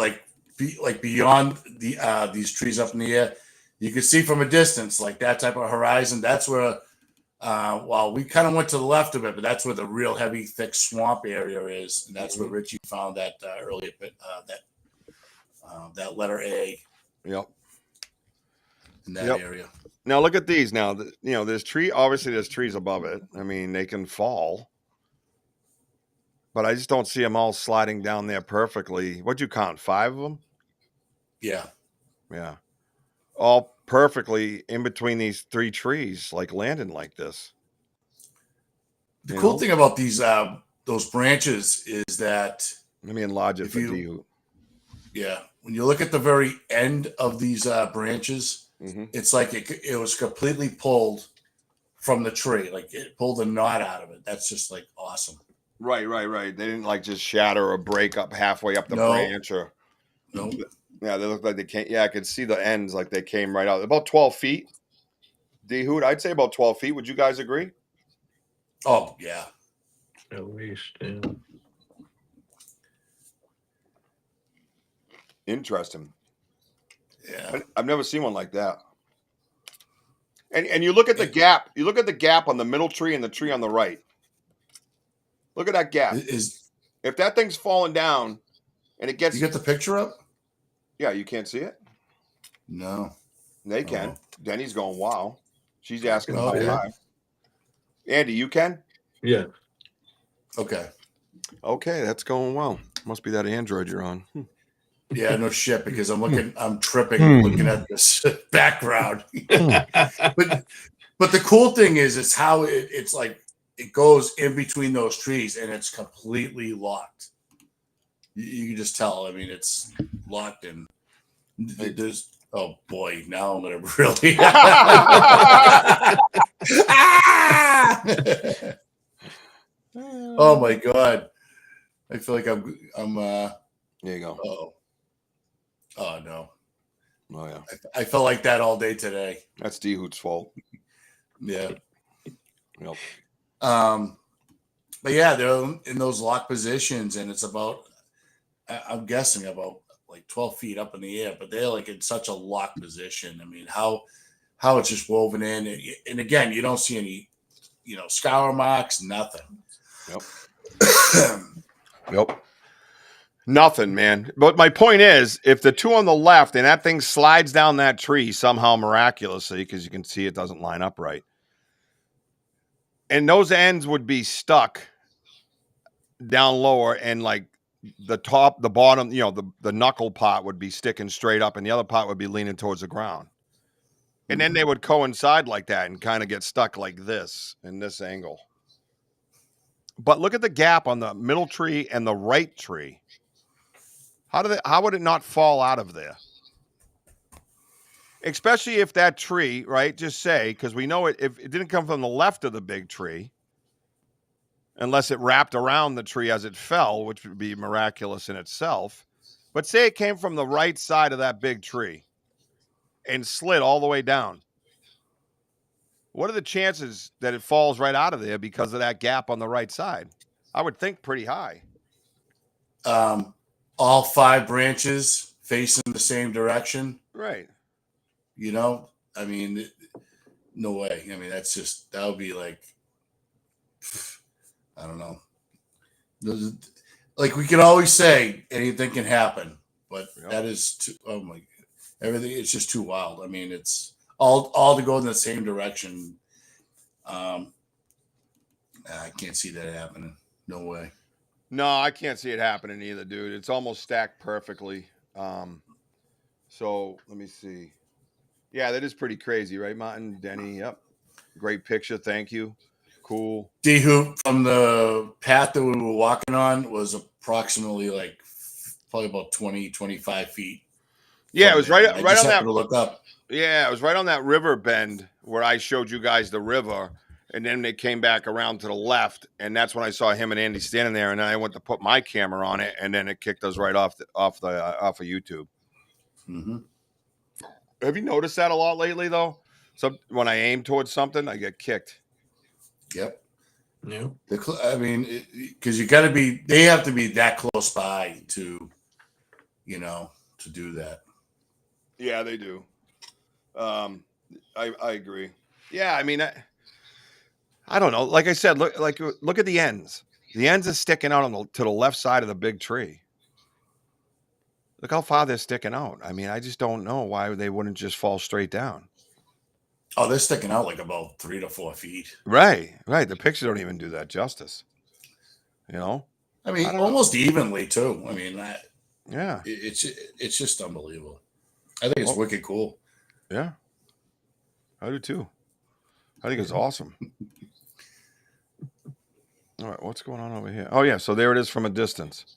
beyond these trees up in the air, you can see from a distance, like that type of horizon. That's where, we kind of went to the left of it, but that's where the real heavy, thick swamp area is, and that's where Richie found that earlier bit, that letter A. Yep. In that area. Now look at these. Now, there's trees above it. I mean, they can fall, but I just don't see them all sliding down there perfectly. What'd you count? 5 of them? Yeah. Yeah. All perfectly in between these 3 trees, like landing like this. The cool thing about those branches is that, let me enlarge it for you. Yeah. When you look at the very end of these branches, it's like it was completely pulled from the tree. Like it pulled a knot out of it. That's just like awesome. Right. They didn't just shatter or break up halfway up the branch or. No. Yeah, they look like they can't. Yeah, I could see the ends like they came right out. About 12 feet. D-Hoot, I'd say about 12 feet. Would you guys agree? Oh, yeah. At least, yeah. Interesting. Yeah. I've never seen one like that. And you look at the gap. You look at the gap on the middle tree and the tree on the right. Look at that gap. If that thing's falling down and it gets... You get the picture up? Yeah, you can't see it? No. They can. Denny's going, wow. She's asking how high. Andy, you can? Yeah. Okay. Okay, that's going well. Must be that Android you're on. Yeah, no shit, because I'm tripping looking at this background. but the cool thing is how it's like it goes in between those trees and it's completely locked. You can just tell. I mean, it's locked and there's. Oh boy! Now I'm gonna really. Oh my god! I feel like I'm. There you go. Oh no! Oh yeah. I felt like that all day today. That's D-Hoot's fault. Yeah. Yep. But yeah, they're in those locked positions, and it's about. I'm guessing about like 12 feet up in the air, but they're like in such a locked position. I mean, how it's just woven in, and again, you don't see any, scour marks, nothing. Yep. Yep. Nothing, man. But my point is, if the two on the left and that thing slides down that tree somehow miraculously, because you can see it doesn't line up right, and those ends would be stuck, down lower, and like the top, the bottom, the knuckle part would be sticking straight up, and the other part would be leaning towards the ground. And then they would coincide like that and kind of get stuck like this in this angle. But look at the gap on the middle tree and the right tree. How would it not fall out of there? Especially if that tree, right? Just say, because we know if it didn't come from the left of the big tree, unless it wrapped around the tree as it fell, which would be miraculous in itself. But say it came from the right side of that big tree and slid all the way down. What are the chances that it falls right out of there because of that gap on the right side? I would think pretty high. All 5 branches facing the same direction. Right. I mean, no way. I mean, that would be like, I don't know. Like we can always say anything can happen, but that is too, oh my, everything. It's just too wild. I mean, it's all to go in the same direction. I can't see that happening. No way. No, I can't see it happening either, dude. It's almost stacked perfectly. So let me see. Yeah, that is pretty crazy, right, Martin? Denny, yep. Great picture. Thank you. Cool. D-Hoop from the path that we were walking on was approximately like probably about 20, 25 feet. Yeah, it was right on that. To look up. Yeah, it was right on that river bend where I showed you guys the river, and then they came back around to the left, and that's when I saw him and Andy standing there, and then I went to put my camera on it, and then it kicked us right off of YouTube. Mm-hmm. Have you noticed that a lot lately, though? So when I aim towards something, I get kicked. Yep. Yeah. I mean, because they have to be that close by to do that. Yeah, they do. I agree. Yeah, I mean, I don't know. Like I said, look at the ends. The ends are sticking out to the left side of the big tree. Look how far they're sticking out. I mean, I just don't know why they wouldn't just fall straight down. Oh, they're sticking out like about 3 to 4 feet. Right. The pictures don't even do that justice. I mean, almost evenly too. I mean, yeah, it's just unbelievable. I think it's wicked cool. Yeah, I do too. I think it's awesome. All right, what's going on over here? Oh yeah, so there it is from a distance.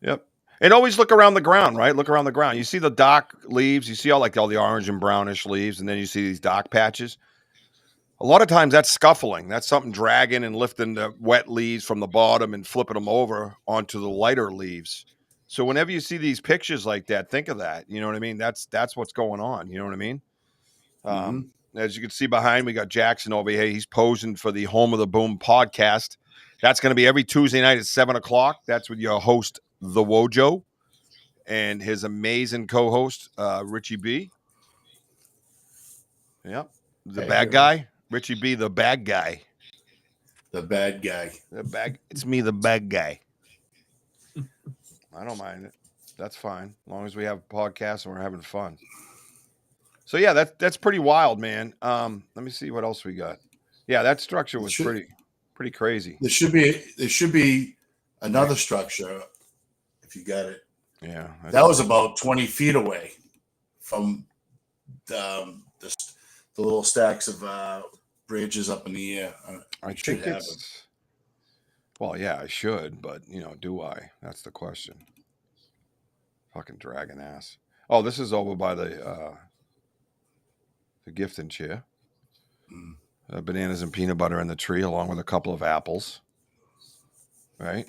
Yep. And always look around the ground, right? Look around the ground. You see the dark leaves. You see all the orange and brownish leaves, and then you see these dark patches. A lot of times that's scuffling. That's something dragging and lifting the wet leaves from the bottom and flipping them over onto the lighter leaves. So whenever you see these pictures like that, think of that. You know what I mean? That's what's going on. You know what I mean? As you can see behind, we got Jackson over here. He's posing for the Home of the Boom podcast. That's going to be every Tuesday night at 7:00. That's with your host, The Wojo, and his amazing co-host, Richie B. Yep. The bad guy. Richie B, the bad guy. The bad guy. It's me, the bad guy. I don't mind it. That's fine. As long as we have podcasts and we're having fun. So yeah, that's pretty wild, man. Let me see what else we got. Yeah, that structure was pretty crazy. There should be another structure if you got it. Yeah. That was about 20 feet away from the little stacks of branches up in the air. I think it's. Well, yeah, I should, but do I? That's the question. Fucking dragon ass. Oh, this is over by the gifting chair. Bananas and peanut butter in the tree, along with a couple of apples. Right.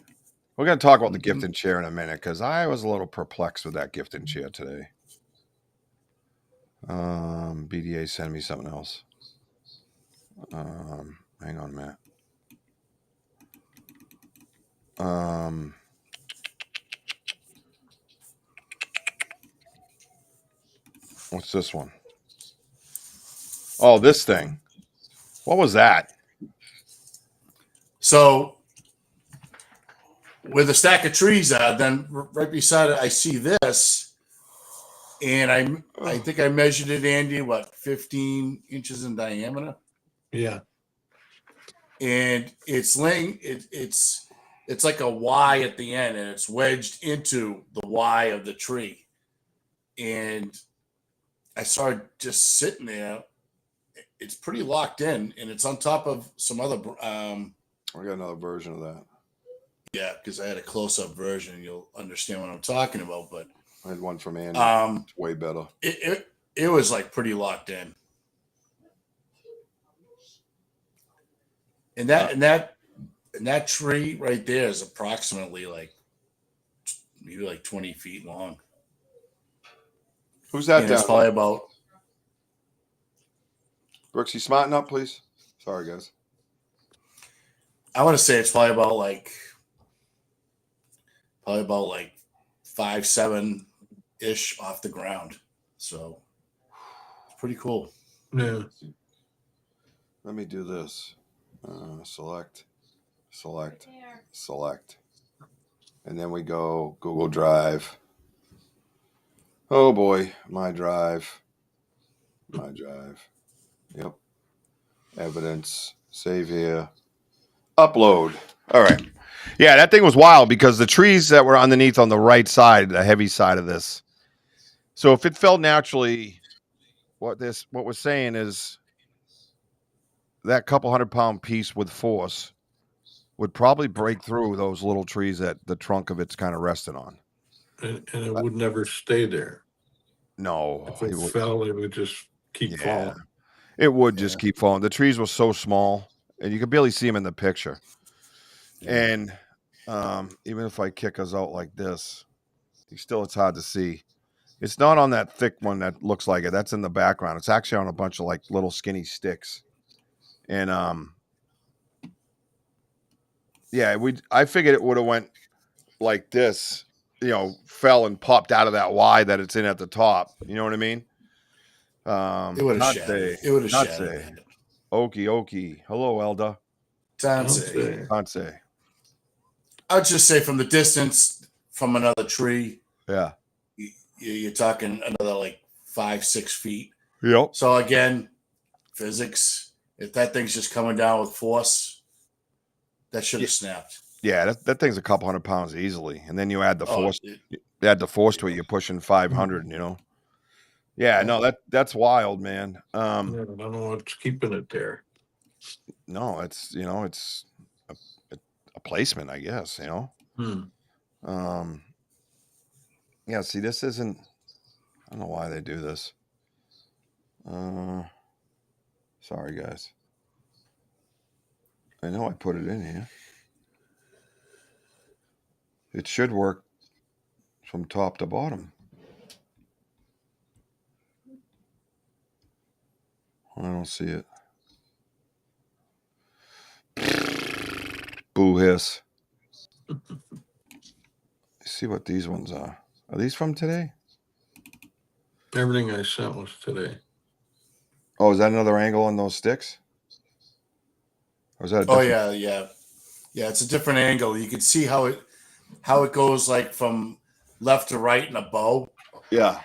We're going to talk about the gifting chair in a minute because I was a little perplexed with that gifting chair today. BDA sent me something else. Hang on a minute. What's this one? Oh, this thing. What was that? So where the stack of trees are, then right beside it, I see this, and I think I measured it, Andy, 15 inches in diameter. Yeah. And it's laying. It's it's like a Y at the end, and it's wedged into the Y of the tree. And I saw it just sitting there. It's pretty locked in, and it's on top of some other. I got another version of that. Yeah, because I had a close-up version. You'll understand what I'm talking about. But I had one from Andy. It's way better. It was like pretty locked in. And that tree right there is approximately maybe like 20 feet long. Who's that And down it's probably about. Brooks, you smarten up, please. Sorry, guys. I want to say it's probably about like 5'7" ish off the ground. So it's pretty cool. Yeah. Let me do this. Select. And then we go Google Drive. Oh boy, my drive. Yep. Evidence. Save here. Upload. All right. Yeah, that thing was wild because the trees that were underneath on the right side, the heavy side of this. So if it fell naturally, what we're saying is that couple 100-pound piece with force would probably break through those little trees that the trunk of it's kind of resting on. And it would never stay there. No, If it fell, it would just keep falling. It would just keep falling. The trees were so small, and you could barely see them in the picture. Yeah. And even if I kick us out like this, it's hard to see. It's not on that thick one that looks like it. That's in the background. It's actually on a bunch of like little skinny sticks. And I figured it would have went like this, fell and popped out of that Y that it's in at the top. You know what I mean? It would have shattered. It would have shattered. Okie. Hello, Elda. Tanse. I would just say from the distance from another tree. Yeah. You're talking another like 5-6 feet. Yep. So again, physics. If that thing's just coming down with force, that should have snapped. Yeah, that thing's a couple 100 pounds easily, and then you add the force. Add the force to it, you're pushing 500. Yeah, no, that's wild, man. I don't know what's keeping it there. No, it's it's a placement, I guess. Yeah. See, this isn't. I don't know why they do this. Sorry, guys. I know I put it in here. It should work from top to bottom. I don't see it. Boo hiss. See what these ones are. Are these from today? Everything I sent was today. Oh, is that another angle on those sticks? Or is that a different... Yeah. It's a different angle. You can see how it goes like from left to right in a bow. Yeah.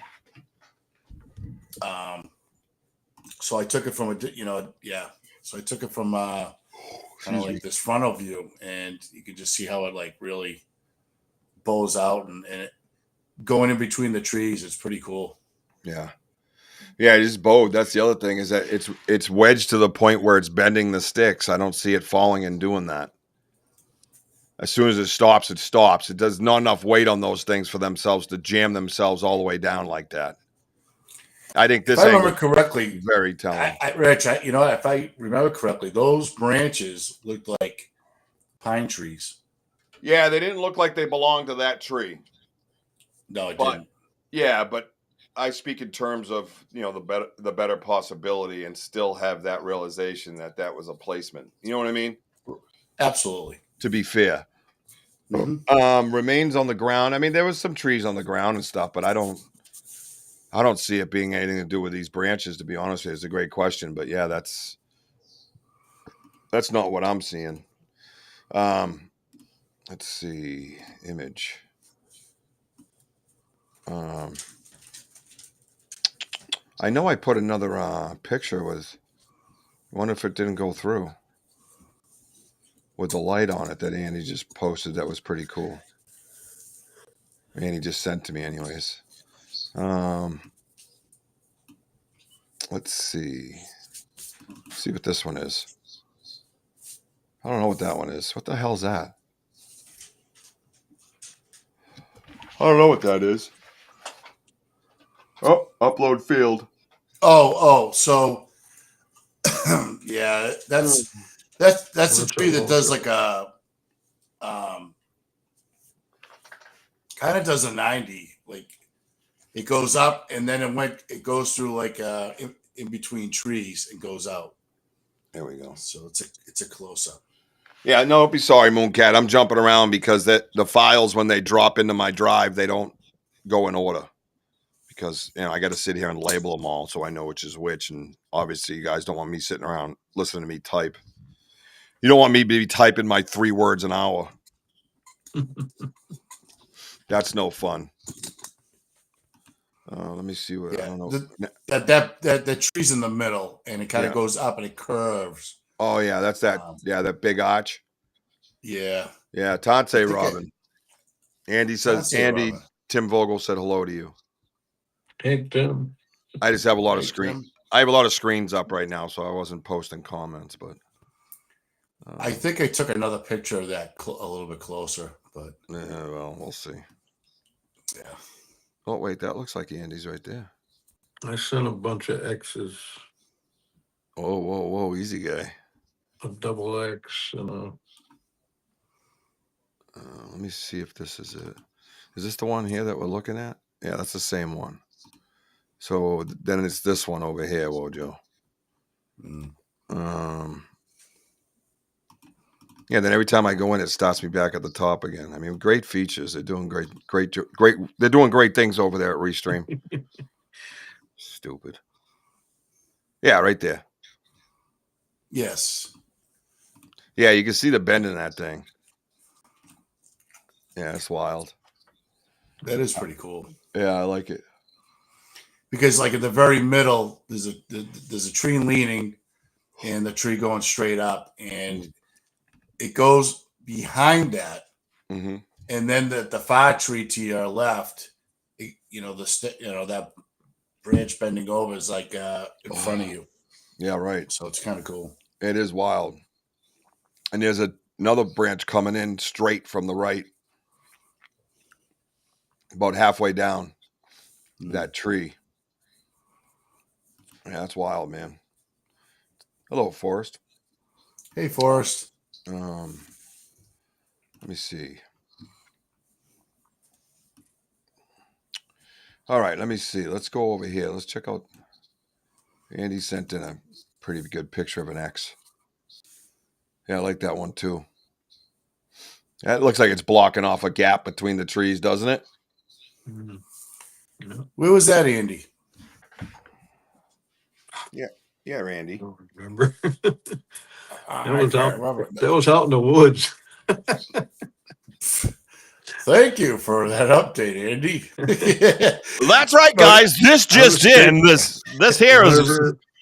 So I took it from So I took it from kind of like this frontal view, and you can just see how it like really bows out and it going in between the trees. It's pretty cool. Yeah. Yeah, it is bowed. That's the other thing, is that it's wedged to the point where it's bending the sticks. I don't see it falling and doing that. As soon as it stops, it stops. It does not enough weight on those things for themselves to jam themselves all the way down like that. I think this. If I remember correctly, very telling. Rich, if I remember correctly, those branches looked like pine trees. Yeah, they didn't look like they belonged to that tree. No, it didn't. Yeah, but I speak in terms of the better possibility, and still have that realization that was a placement. You know what I mean? Absolutely. To be fair, remains on the ground. I mean, there was some trees on the ground and stuff, but I don't see it being anything to do with these branches. To be honest with you, it's a great question, but yeah, that's not what I'm seeing. Let's see, image. I know I put another picture with. I wonder if it didn't go through. with the light on it that Andy just posted. That was pretty cool. Andy just sent to me, anyways. Let's see. See what this one is. I don't know what that one is. What the hell's that? I don't know what that is. Oh, upload field. So yeah, that's a tree that does like a kind of does a 90. Like it goes up and then it goes through like in between trees and goes out. There we go. So it's a close up. Yeah, no, be sorry, Mooncat. I'm jumping around because the files, when they drop into my drive, they don't go in order. Because, I got to sit here and label them all so I know which is which. And obviously, you guys don't want me sitting around listening to me type. You don't want me to be typing my 3 words an hour. That's no fun. Let me see what I don't know. That tree's in the middle and it kind of goes up and it curves. Oh yeah, that's that. That big arch. Yeah. Yeah, Tante Robin. Andy says Robin. Tim Vogel said hello to you. Hey Tim. I just have a lot of screens. I have a lot of screens up right now, so I wasn't posting comments, but I think I took another picture of that a little bit closer, but yeah, well, we'll see. Yeah. Oh wait, that looks like Andy's right there. I sent a bunch of X's. Whoa, easy guy. A double X and a. Let me see if this is it. Is this the one here that we're looking at? Yeah, that's the same one. So then it's this one over here, Wojo. Yeah, then every time I go in, it starts me back at the top again. I mean, great features. They're doing great. They're doing great things over there at Restream. Stupid. Yeah, right there. Yes. Yeah, you can see the bend in that thing. Yeah, it's wild. That is pretty cool. Yeah, I like it. Because like in the very middle, there's a tree leaning and the tree going straight up, and it goes behind that. Mm-hmm. And then the far tree to your left, that branch bending over is like in front of you. Yeah, right. So it's kind of cool. It is wild. And there's another branch coming in straight from the right, about halfway down that tree. Yeah, that's wild, man. Hello, Forrest. Hey, Forrest. Let me see. All right, let me see. Let's go over here. Let's check out. Andy sent in a pretty good picture of an X. Yeah, I like that one too. That looks like it's blocking off a gap between the trees, doesn't it? Mm-hmm. Yeah. Where was that, Andy? Yeah, Randy. I don't remember. That That was out in the woods. Thank you for that update, Andy. Well, that's right, guys. This just in. This here is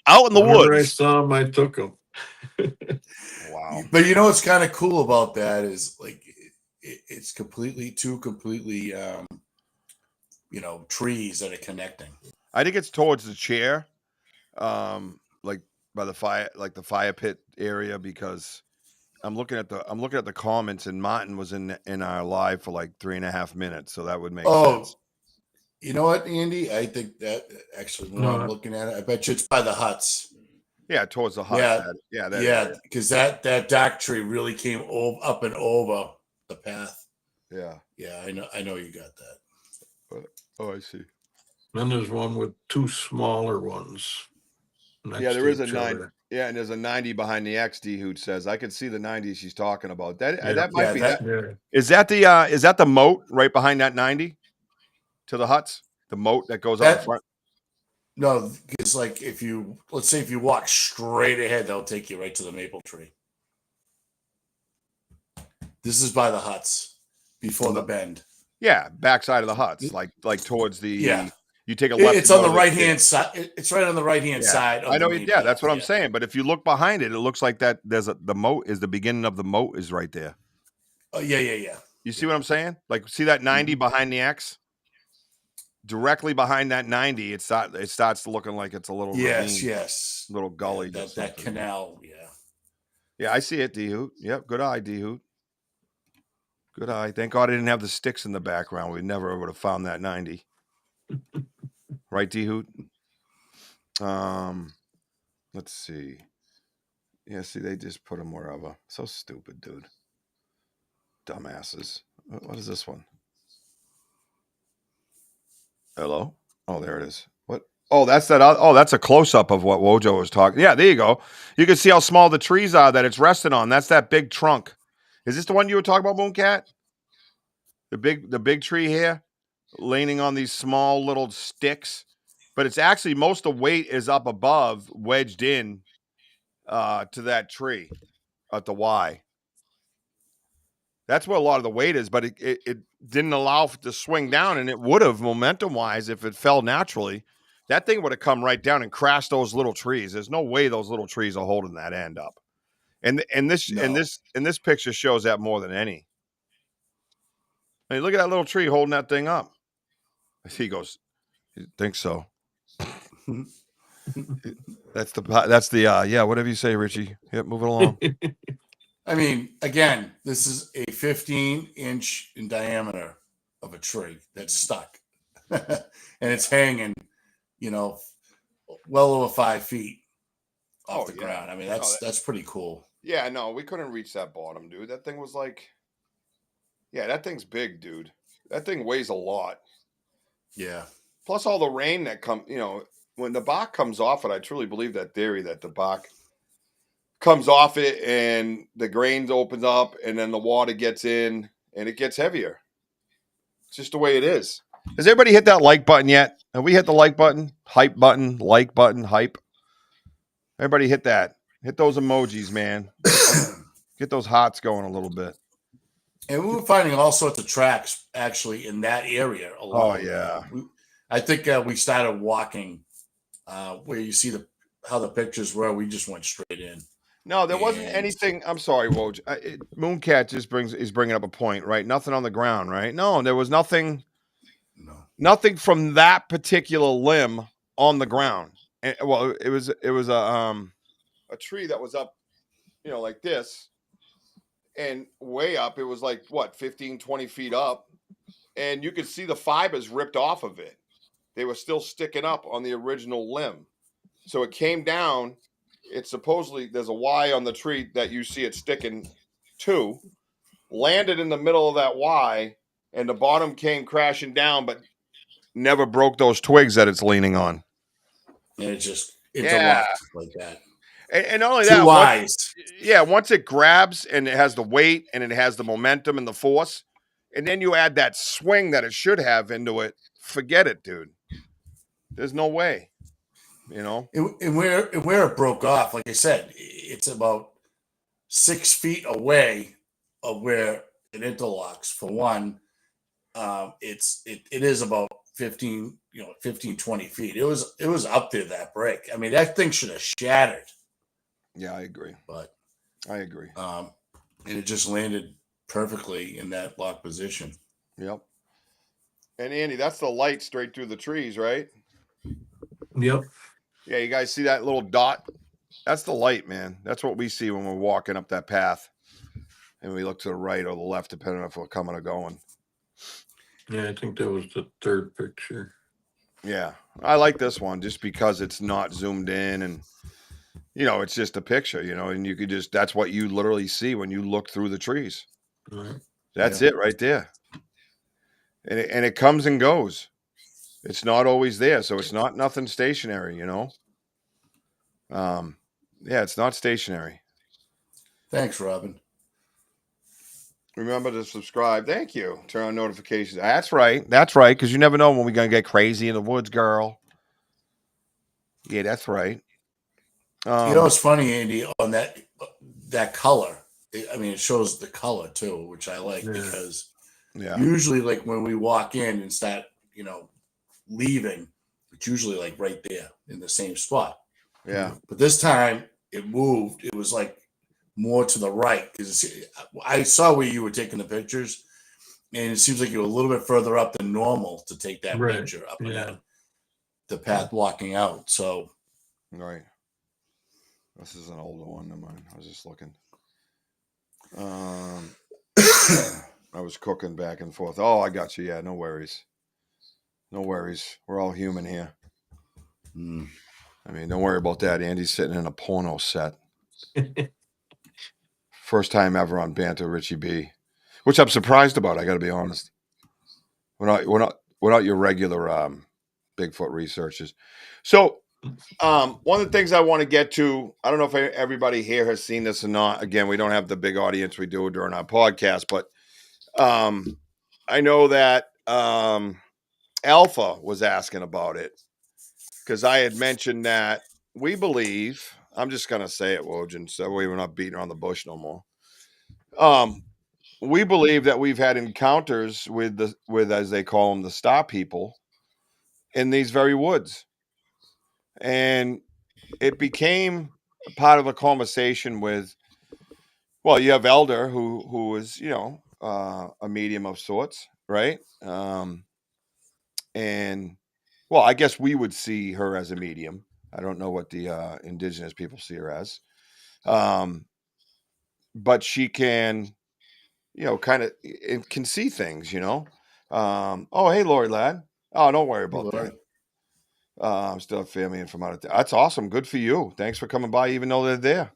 out in the woods. I saw him, I took him. Wow. But you know what's kind of cool about that is like it's completely trees that are connecting. I think it's towards the chair, like by the fire, like the fire pit area, because I'm looking at the comments, and Martin was in our live for like 3.5 minutes, so that would make sense. You know what, Andy? I think that actually when I'm looking at it, I bet you it's by the huts. Yeah, towards the huts. Because that dark tree really came up and over the path. Yeah. Yeah, I know you got that. Oh, I see. Then there's one with 2 smaller ones. Yeah, there is a 90. Yeah, and there's a 90 behind the XD who says, I can see the 90 she's talking about. That might be that. Yeah. Is that the moat right behind that 90 to the huts? The moat that goes up in front? No, it's like let's say if you walk straight ahead, they'll take you right to the maple tree. This is by the huts before the bend. Yeah, backside of the huts, like towards the You take a left. It's to on go the to right hand side. It's right on the right hand Yeah, side. Of I the know. main Yeah, that's path, what I'm saying. But if you look behind it, it looks like that. The moat is the beginning of the moat is right there. Oh yeah. You see what I'm saying? Like, see that 90 behind the X? Directly behind that 90, it starts looking like it's a little ravine, Yes. little gully. Yeah, that canal. Yeah. Yeah, I see it, D Hoot. Yep, good eye, D Hoot. Good eye. Thank God I didn't have the sticks in the background. We never would have found that 90. Right, D Hoot? Let's see. Yeah, see, they just put them wherever. So stupid, dude. Dumbasses. What is this one? Hello? Oh, there it is. What? Oh, that's that. Oh, that's a close up of what Wojo was talking. Yeah, there you go. You can see how small the trees are that it's resting on. That's that big trunk. Is this the one you were talking about, Mooncat? The big tree here, leaning on these small little sticks, but it's actually most of the weight is up above, wedged in to that tree at the Y. That's where a lot of the weight is, but it didn't allow it to swing down, and it would have momentum wise if it fell naturally. That thing would have come right down and crashed those little trees. There's no way those little trees are holding that end up. And this picture shows that more than any. I mean, look at that little tree holding that thing up. He goes, "You think so?" that's the yeah. Whatever you say, Richie. Yep, move it along. I mean, again, this is a 15-inch in diameter of a tree that's stuck, and it's hanging, well over 5 feet off the ground. I mean, that's pretty cool. Yeah, no, we couldn't reach that bottom, dude. That thing was like, yeah, that thing's big, dude. That thing weighs a lot. Yeah. Plus all the rain that comes, when the bark comes off it, I truly believe that theory that the bark comes off it and the grains opens up and then the water gets in and it gets heavier. It's just the way it is. Has everybody hit that like button yet? Have we hit the like button, hype button, like button, hype? Everybody hit that. Hit those emojis, man. Get those hearts going a little bit. And we were finding all sorts of tracks actually in that area along. Oh, yeah. I think we started walking where you see how the pictures were. We just went straight in. No, there wasn't anything. I'm sorry, Woj. Mooncat just is bringing up a point, right? Nothing on the ground, right? No, there was nothing. No. Nothing from that particular limb on the ground. And, well, it was a tree that was up, like this, and way up. It was like what, 15, 20 feet up, and you could see the fibers ripped off of it. They were still sticking up on the original limb. So it came down. It's supposedly there's a Y on the tree that you see it sticking to, landed in the middle of that Y, and the bottom came crashing down, but never broke those twigs that it's leaning on. And it just interlocked like that. And not only Two that, Ys. Once it grabs and it has the weight and it has the momentum and the force, and then you add that swing that it should have into it, forget it, dude. There's no way. And where it broke off, like I said, it's about 6 feet away of where it interlocks. For one, it is about 15, 20 feet. It was up there, that break. I mean, that thing should have shattered. Yeah, I agree. But I agree. And it just landed perfectly in that lock position. Yep. And Andy, that's the light straight through the trees, right? Yep. Yeah, you guys see that little dot? That's the light, man. That's what we see when we're walking up that path. And we look to the right or the left, depending on if we're coming or going. Yeah, I think that was the third picture. Yeah. I like this one just because it's not zoomed in and, it's just a picture, and you could that's what you literally see when you look through the trees. Right. That's it right there. And it comes and goes. It's not always there, so it's not nothing stationary, Yeah, it's not stationary. Thanks, Robin. Remember to subscribe. Thank you. Turn on notifications. That's right. That's right, because you never know when we're going to get crazy in the woods, girl. Yeah, that's right. It's funny, Andy, on that color. It shows the color, too, which I like because usually, like, when we walk in and start, leaving, it's usually like right there in the same spot. Yeah. But this time it moved. It was like more to the right because I saw where you were taking the pictures, and it seems like you were a little bit further up than normal to take that Right. picture up and Yeah. down the path blocking out. So Right. This is an older one than mine. I was just looking. I was cooking back and forth. Oh, I got you. Yeah, no worries. No worries. We're all human here. I mean, don't worry about that. Andy's sitting in a porno set. First time ever on Banter Richie B, which I'm surprised about. I got to be honest. We're not your regular Bigfoot researchers. So, one of the things I want to get to, I don't know if everybody here has seen this or not. Again, we don't have the big audience we do during our podcast, but I know that Alpha was asking about it because I had mentioned that we believe, I'm just going to say it, Wojin, so we're not beating around the bush no more. We believe that we've had encounters with as they call them, the star people in these very woods. And it became part of a conversation with, well, you have Elder who is, a medium of sorts, right? And well, I guess we would see her as a medium. I don't know what the indigenous people see her as. But she can, kind of can see things, oh, hey, Lori lad. Oh, don't worry about that. I'm still a family and from out of town. That's awesome. Good for you. Thanks for coming by, even though they're there.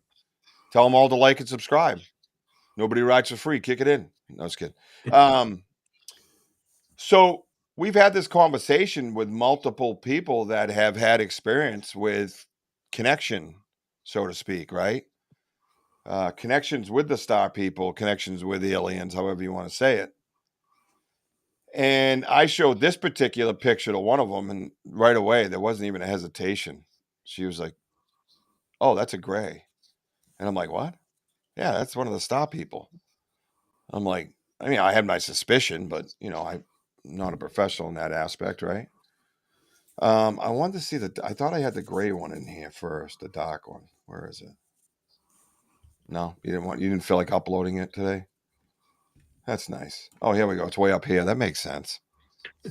Tell them all to like and subscribe. Nobody rides for free. Kick it in. No, I was kidding. So we've had this conversation with multiple people that have had experience with connection, so to speak, right? Connections with the star people, connections with the aliens, however you want to say it. And I showed this particular picture to one of them, and right away, there wasn't even a hesitation. She was like, oh, that's a gray. And I'm like, what? Yeah, that's one of the star people. I'm like, I mean, I had my suspicion, but, I'm not a professional in that aspect, right? I wanted to see I thought I had the gray one in here first, the dark one. Where is it? No, you didn't feel like uploading it today? That's nice. Oh, here we go. It's way up here. That makes sense.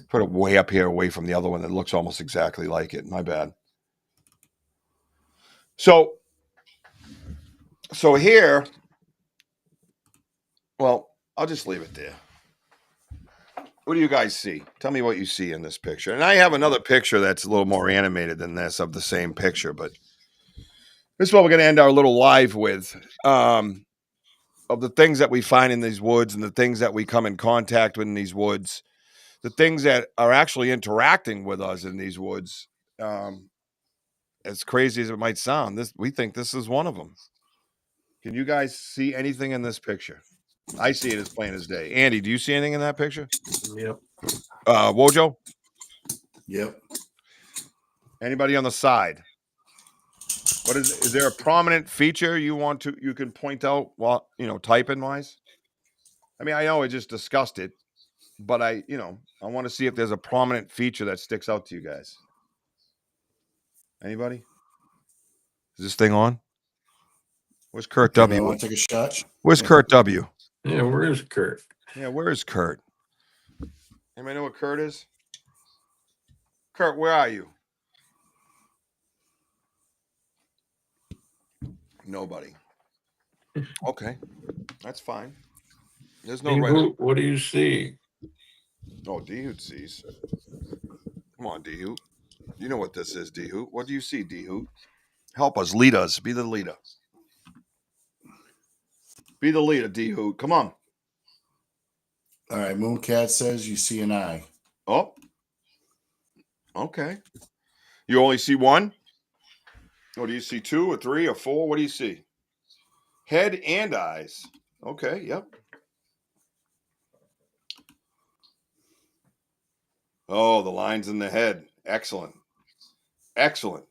Put it way up here away from the other one that looks almost exactly like it. My bad. So here, well, I'll just leave it there. What do you guys see? Tell me what you see in this picture. And I have another picture that's a little more animated than this of the same picture, but this is what we're going to end our little live with. Of the things that we find in these woods and the things that we come in contact with in these woods, the things that are actually interacting with us in these woods, as crazy as it might sound, we think this is one of them. Can you guys see anything in this picture? I see it as plain as day. Andy, do you see anything in that picture? Yep. Wojo? Yep. Anybody on the side? What is there a prominent feature you can point out while, typing wise? I mean, I know I just discussed it, but I want to see if there's a prominent feature that sticks out to you guys. Anybody? Is this thing on? Where's Kurt W? Want to take a shot? Where's Kurt W? Yeah, where is Kurt? Yeah, where is Kurt? Anybody know what Kurt is? Kurt, where are you? Nobody. Okay, that's fine. There's no right. What do you see? Oh, D-Hoot sees. Come on, D-Hoot. You know what this is, D-Hoot. What do you see, D-Hoot? Help us, lead us. Be the leader. Be the leader, D-Hoot. Come on. All right, Mooncat says you see an eye. Oh. Okay. You only see one? Or do you see two or three or four? What do you see? Head and eyes. Okay, yep. Oh, the lines in the head. Excellent. Excellent.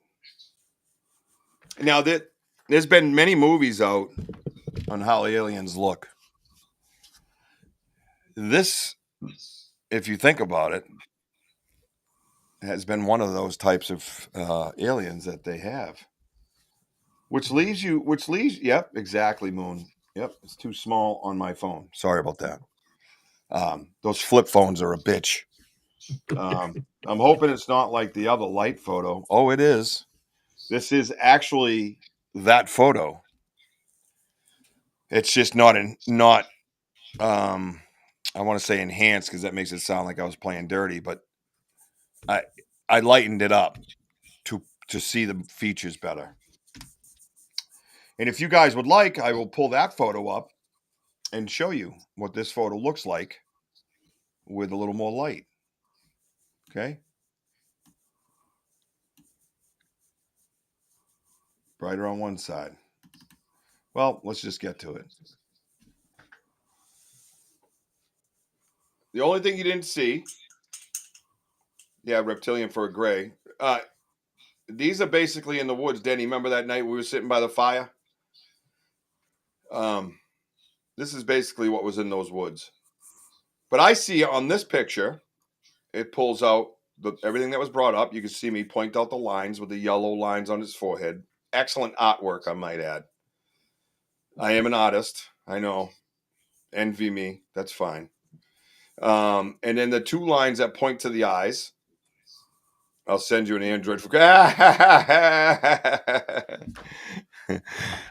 Now, there's been many movies out on how aliens look. This, if you think about it, has been one of those types of aliens that they have. Which leaves, yep, exactly, Moon. Yep, it's too small on my phone. Sorry about that. Those flip phones are a bitch. I'm hoping it's not like the other light photo. Oh, it is. This is actually that photo. It's just not I want to say enhanced because that makes it sound like I was playing dirty, but I lightened it up to see the features better. And if you guys would like, I will pull that photo up and show you what this photo looks like with a little more light. Okay? Brighter on one side. Well, let's just get to it. The only thing you didn't see, yeah, reptilian for a gray. These are basically in the woods. Denny, remember that night we were sitting by the fire? This is basically what was in those woods. But I see on this picture, it pulls out everything that was brought up. You can see me point out the lines with the yellow lines on his forehead. Excellent artwork, I might add. I am an artist. I know. Envy me. That's fine. And then the two lines that point to the eyes. I'll send you an Android.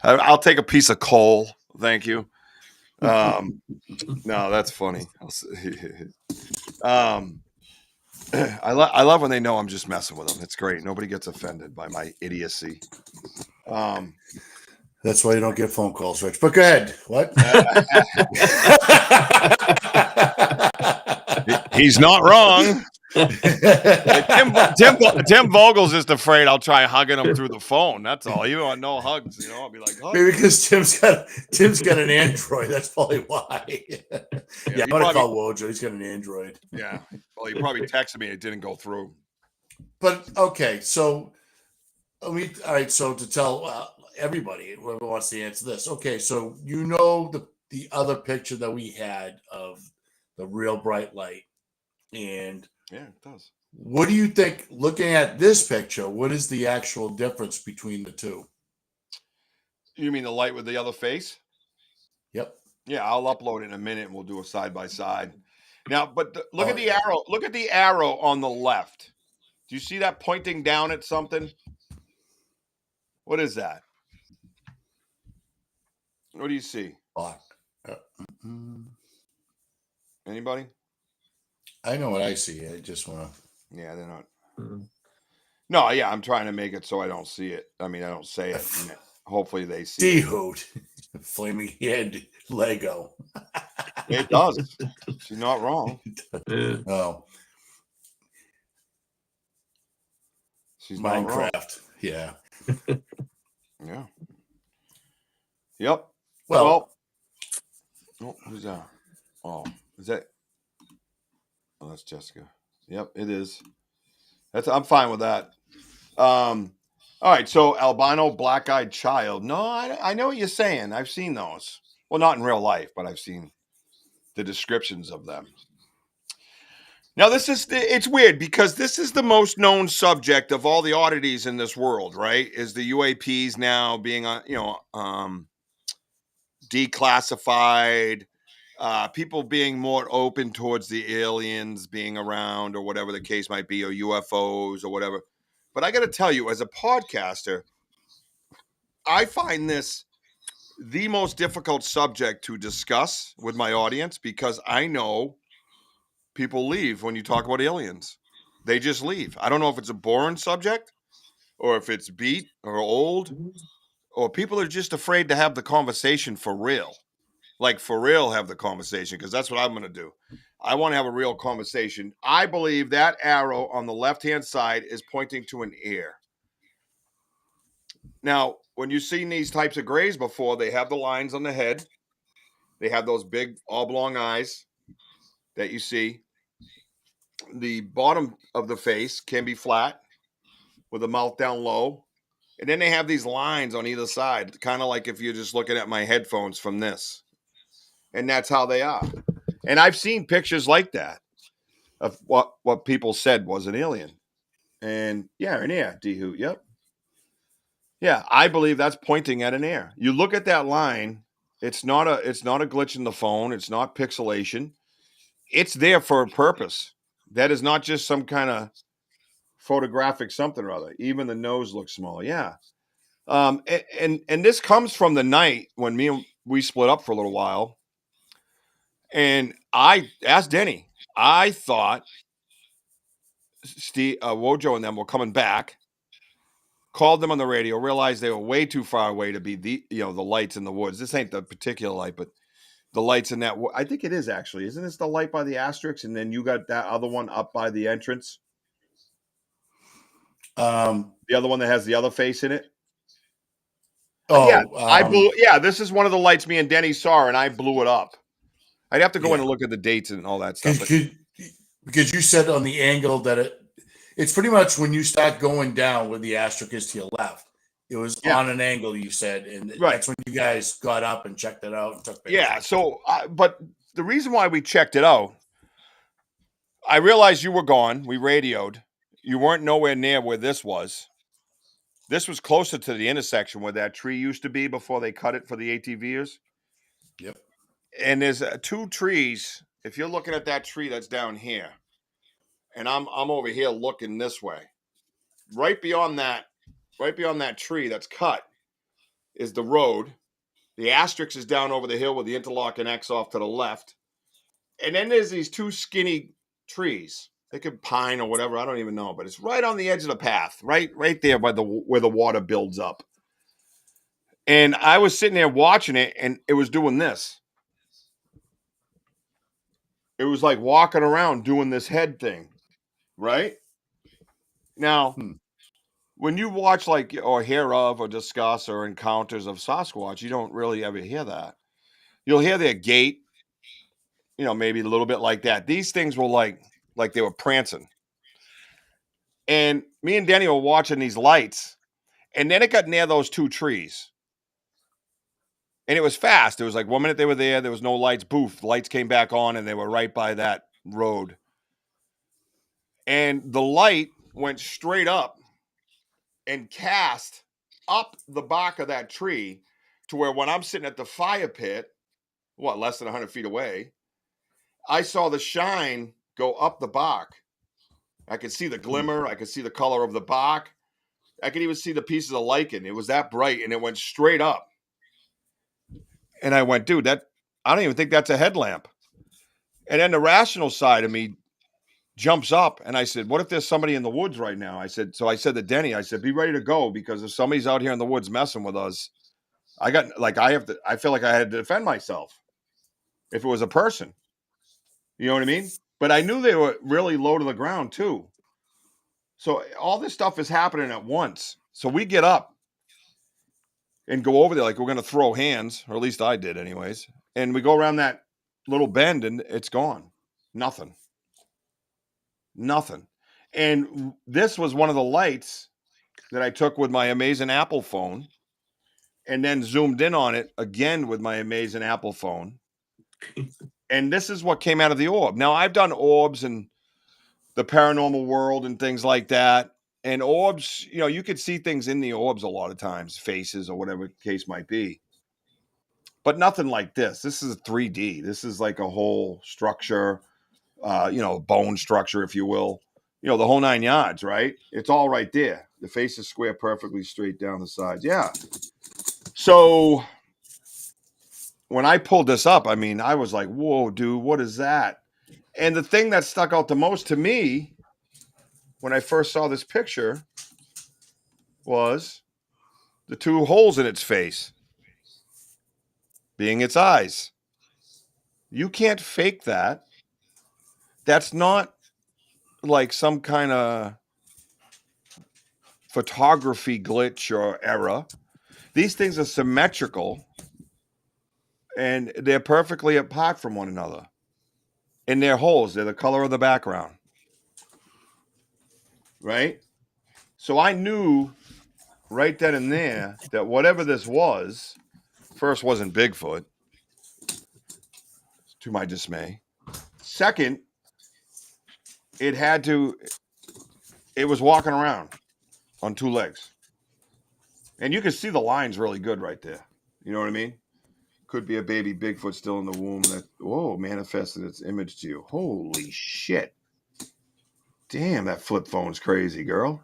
I'll take a piece of coal. Thank you. No, that's funny. I love when they know I'm just messing with them. It's great. Nobody gets offended by my idiocy. That's why you don't get phone calls, Rich. But go ahead. What? He's not wrong. Tim Vogel's just afraid I'll try hugging him through the phone. That's all. Even on no hugs, I'll be like, maybe because Tim's got an Android. That's probably why. Yeah, I'm gonna call Wojo. He's got an Android. Yeah. Well, he probably texted me. It didn't go through. But okay, so all right. So to tell everybody, whoever wants to answer this, okay. So the other picture that we had of the real bright light, and yeah, it does. What do you think, looking at this picture, what is the actual difference between the two? You mean the light with the other face? Yep. Yeah, I'll upload it in a minute and we'll do a side by side. Now, but look at the arrow. Look at the arrow on the left. Do you see that pointing down at something? What is that? What do you see? Anybody? I know what I see. I just want to. Yeah, they're not. No, yeah, I'm trying to make it so I don't see it. I mean, I don't say it. Hopefully they see it. Flaming head Lego. It does. She's not wrong. Oh. She's Minecraft. Not wrong. Yeah. Yeah. Yep. Well. Oh, who's that? Oh, is that? Oh, that's Jessica. Yep, it is. I'm fine with that. All right, so albino black-eyed child. No, I know what you're saying. I've seen those. Well, not in real life, but I've seen the descriptions of them. Now, it's weird because this is the most known subject of all the oddities in this world, right? Is the UAPs now being, declassified, people being more open towards the aliens being around or whatever the case might be, or UFOs or whatever. But I got to tell you, as a podcaster, I find this the most difficult subject to discuss with my audience because I know people leave when you talk about aliens. They just leave. I don't know if it's a boring subject or if it's beat or old, or people are just afraid to have the conversation for real. Like for real have the conversation, because that's what I'm going to do. I want to have a real conversation. I believe that arrow on the left-hand side is pointing to an ear. Now, when you've seen these types of grays before, they have the lines on the head. They have those big oblong eyes that you see. The bottom of the face can be flat with the mouth down low. And then they have these lines on either side, kind of like if you're just looking at my headphones from this. And that's how they are. And I've seen pictures like that of what people said was an alien. And yeah, an air, D-hoot. Yep. Yeah, I believe that's pointing at an air. You look at that line, it's not a glitch in the phone, it's not pixelation. It's there for a purpose. That is not just some kind of photographic something or other. Even the nose looks smaller. Yeah. And this comes from the night when we split up for a little while. And I asked Denny, I thought Steve, Wojo and them were coming back. Called them on the radio, realized they were way too far away to be the lights in the woods. This ain't the particular light, but the lights in that. I think it is actually. Isn't this the light by the asterisks? And then you got that other one up by the entrance. The other one that has the other face in it. I blew. Yeah, this is one of the lights me and Denny saw, and I blew it up. I'd have to go in and look at the dates and all that stuff. Because you said on the angle that it's pretty much when you start going down where the asterisk is to your left. It was on an angle, you said, and that's when you guys got up and checked it out and took pictures. Yeah, so, but the reason why we checked it out, I realized you were gone. We radioed. You weren't nowhere near where this was. This was closer to the intersection where that tree used to be before they cut it for the ATVers. Yep. And there's two trees. If you're looking at that tree that's down here, and I'm over here looking this way, right beyond that tree that's cut is the road. The asterisk is down over the hill with the interlocking X off to the left. And then there's these two skinny trees. They could pine or whatever. I don't even know. But it's right on the edge of the path, right there by where the water builds up. And I was sitting there watching it, and it was doing this. It was like walking around doing this head thing, right? Now, when you watch or hear of or discuss or encounters of Sasquatch, you don't really ever hear that. You'll hear their gait, maybe a little bit like that. These things were like they were prancing. And me and Denny were watching these lights, and then it got near those two trees. And it was fast. It was like 1 minute they were there was no lights. Boof, the lights came back on, and they were right by that road. And the light went straight up and cast up the bark of that tree to where when I'm sitting at the fire pit, less than 100 feet away, I saw the shine go up the bark. I could see the glimmer. I could see the color of the bark. I could even see the pieces of lichen. It was that bright, and it went straight up. And I went, dude, I don't even think that's a headlamp. And then the rational side of me jumps up, and I said, what if there's somebody in the woods right now? I said to Denny, I said, be ready to go, because if somebody's out here in the woods messing with us, I feel like I had to defend myself if it was a person. You know what I mean? But I knew they were really low to the ground too. So all this stuff is happening at once. So we get up and go over there like we're going to throw hands, or at least I did anyways. And we go around that little bend, and it's gone. Nothing. And this was one of the lights that I took with my amazing Apple phone, and then zoomed in on it again with my amazing Apple phone. And this is what came out of the orb. Now, I've done orbs in the paranormal world and things like that. And orbs, you could see things in the orbs a lot of times, faces or whatever the case might be. But nothing like this. This is 3D. This is like a whole structure, bone structure, if you will. The whole 9 yards, right? It's all right there. The face is square perfectly straight down the sides. Yeah. So when I pulled this up, I was like, whoa, dude, what is that? And the thing that stuck out the most to me when I first saw this picture was the two holes in its face being its eyes. You can't fake that. That's not like some kind of photography glitch or error. These things are symmetrical, and they're perfectly apart from one another. In their holes, they're the color of the background. Right? So I knew right then and there that whatever this was, first, wasn't Bigfoot, to my dismay. Second, it had to it was walking around on 2 legs. And you can see the lines really good right there. You know what I mean? Could be a baby Bigfoot still in the womb that, manifested its image to you. Holy shit. Damn, that flip phone's crazy, girl.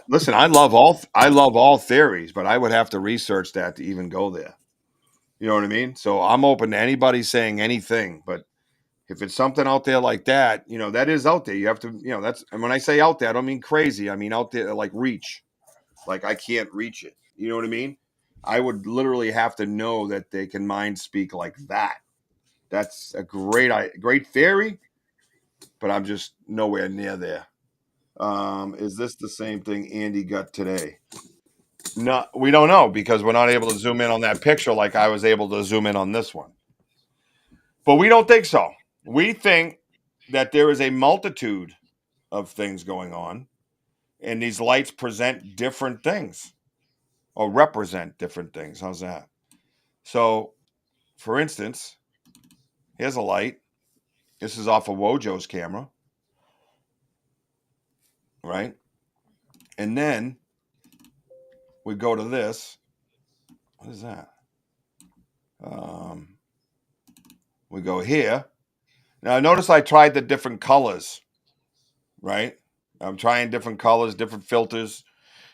Listen, I love all theories, but I would have to research that to even go there. You know what I mean? So I'm open to anybody saying anything, but if it's something out there like that, that is out there. You have to, that's, and when I say out there, I don't mean crazy. I mean out there like reach. Like I can't reach it. You know what I mean? I would literally have to know that they can mind speak like that. That's a great theory, but I'm just nowhere near there. Is this the same thing Andy got today? No, we don't know because we're not able to zoom in on that picture like I was able to zoom in on this one. But we don't think so. We think that there is a multitude of things going on, and these lights present different things or represent different things. How's that? So, for instance, here's a light. This is off of Wojo's camera, right? And then we go to this. What is that? We go here. Now, notice I tried the different colors, right? I'm trying different colors, different filters,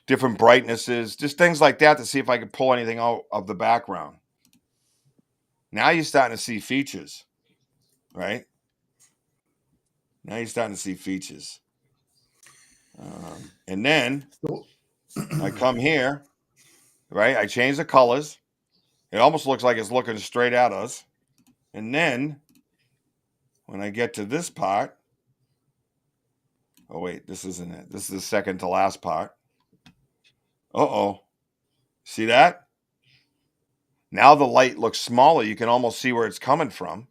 different brightnesses, just things like that to see if I can pull anything out of the background. Now you're starting to see features, right? Now you're starting to see features. And then I come here, right? I change the colors. It almost looks like it's looking straight at us. And then when I get to this part, oh, wait, this isn't it. This is the second to last part. Uh-oh. See that? Now the light looks smaller. You can almost see where it's coming from.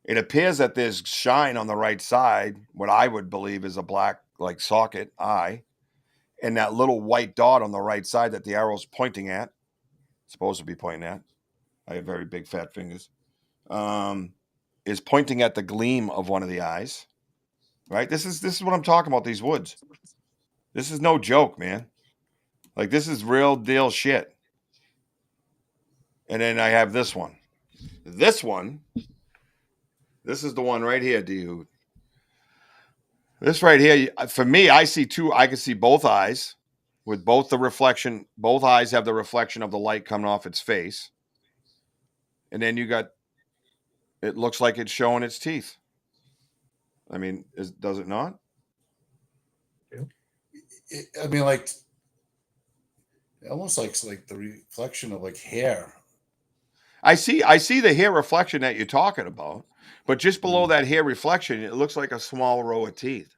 It appears that there's shine on the right side, what I would believe is a black, like, socket eye, and that little white dot on the right side that the arrow's pointing at, supposed to be pointing at. I have very big fat fingers. Is pointing at the gleam of one of the eyes. Right? This is what I'm talking about, these woods. This is no joke, man. Like, this is real deal shit. And then I have this one. This is the one right here, D-Hood. This right here, for me, I can see both eyes with both the reflection. Both eyes have the reflection of the light coming off its face. And then it looks like it's showing its teeth. I mean, does it not? I mean, like, almost like the reflection of like hair. I see the hair reflection that you're talking about, but just below that hair reflection, it looks like a small row of teeth.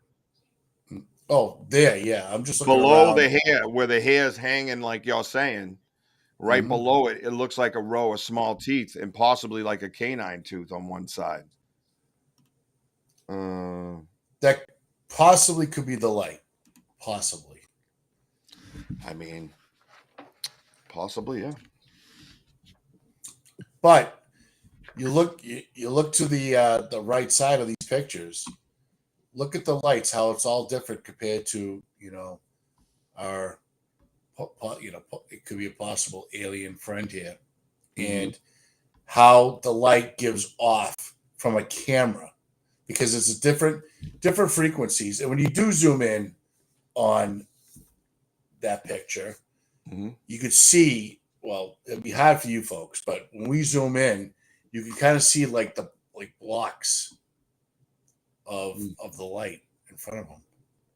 Oh, there, yeah. I'm just looking Below around. the hair, where the hair is hanging, like you're saying, right below it, it looks like a row of small teeth and possibly like a canine tooth on one side. That possibly could be the light. Possibly. I mean, possibly, yeah. But you look to the right side of these pictures. Look at the lights, how it's all different compared to our it could be a possible alien friend here, and how the light gives off from a camera because it's a different frequencies, and when you do zoom in on that picture, you could see. Well, it'd be hard for you folks, but when we zoom in, you can kind of see like blocks of the light in front of them.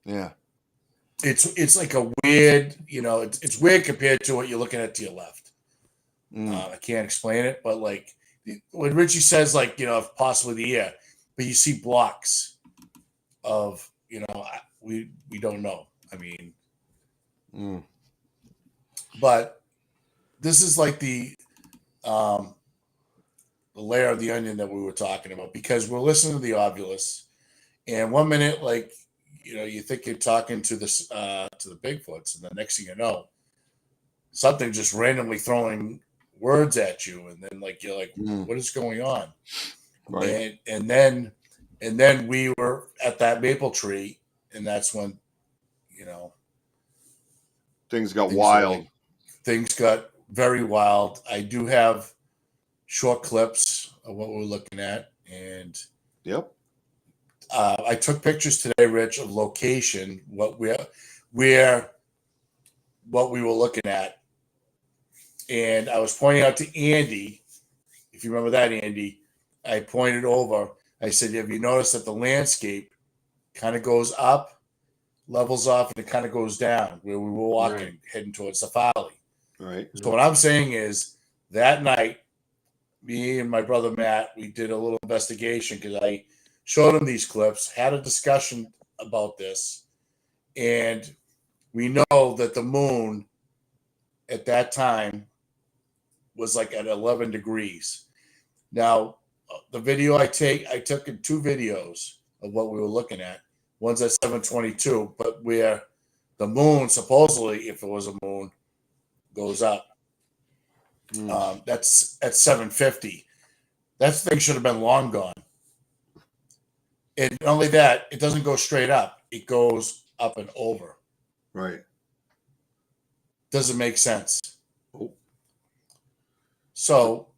Yeah, it's like a weird, it's weird compared to what you're looking at to your left. I can't explain it, but like when Richie says, like, if possibly the ear, but you see blocks of, we don't know. I mean, but this is like the layer of the onion that we were talking about, because we're listening to the Ovulus, and 1 minute, like, you think you're talking to this to the Bigfoots, and the next thing you know, something just randomly throwing words at you, and then like you're like, what is going on? right. And then And then we were at that maple tree, and that's when, Things got things wild. things got very wild. I do have short clips of what we're looking at, and Yep. I took pictures today, Rich, of location, what we were looking at, and I was pointing out to Andy, if you remember that, Andy. I pointed over. I said, "Have you noticed that the landscape kind of goes up, levels off, and it kind of goes down where we were walking, heading towards the farley?" Right. So what I'm saying is that night, me and my brother Matt, we did a little investigation because I showed him these clips, had a discussion about this, and we know that the moon at that time was like at 11 degrees. Now, the video I took in 2 videos of what we were looking at. One's at 7:22, but where the moon, supposedly, if it was a moon, goes up. That's at 7:50. That thing should have been long gone. And not only that, it doesn't go straight up. It goes up and over. Right. Doesn't make sense. Oh. So,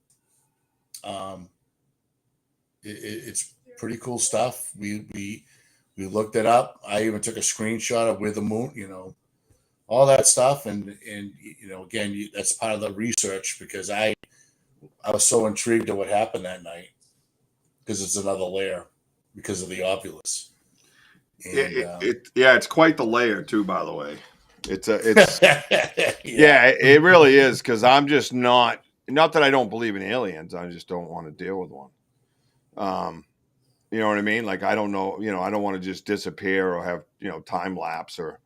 it's pretty cool stuff. We looked it up. I even took a screenshot of where the moon, all that stuff, and again, that's part of the research because I was so intrigued at what happened that night because it's another layer because of the ovulus. And, it's quite the layer too, by the way. It's yeah, it really is, because I'm just not that I don't believe in aliens, I just don't want to deal with one. You know what I mean? Like, I don't know, I don't want to just disappear or have, time lapse or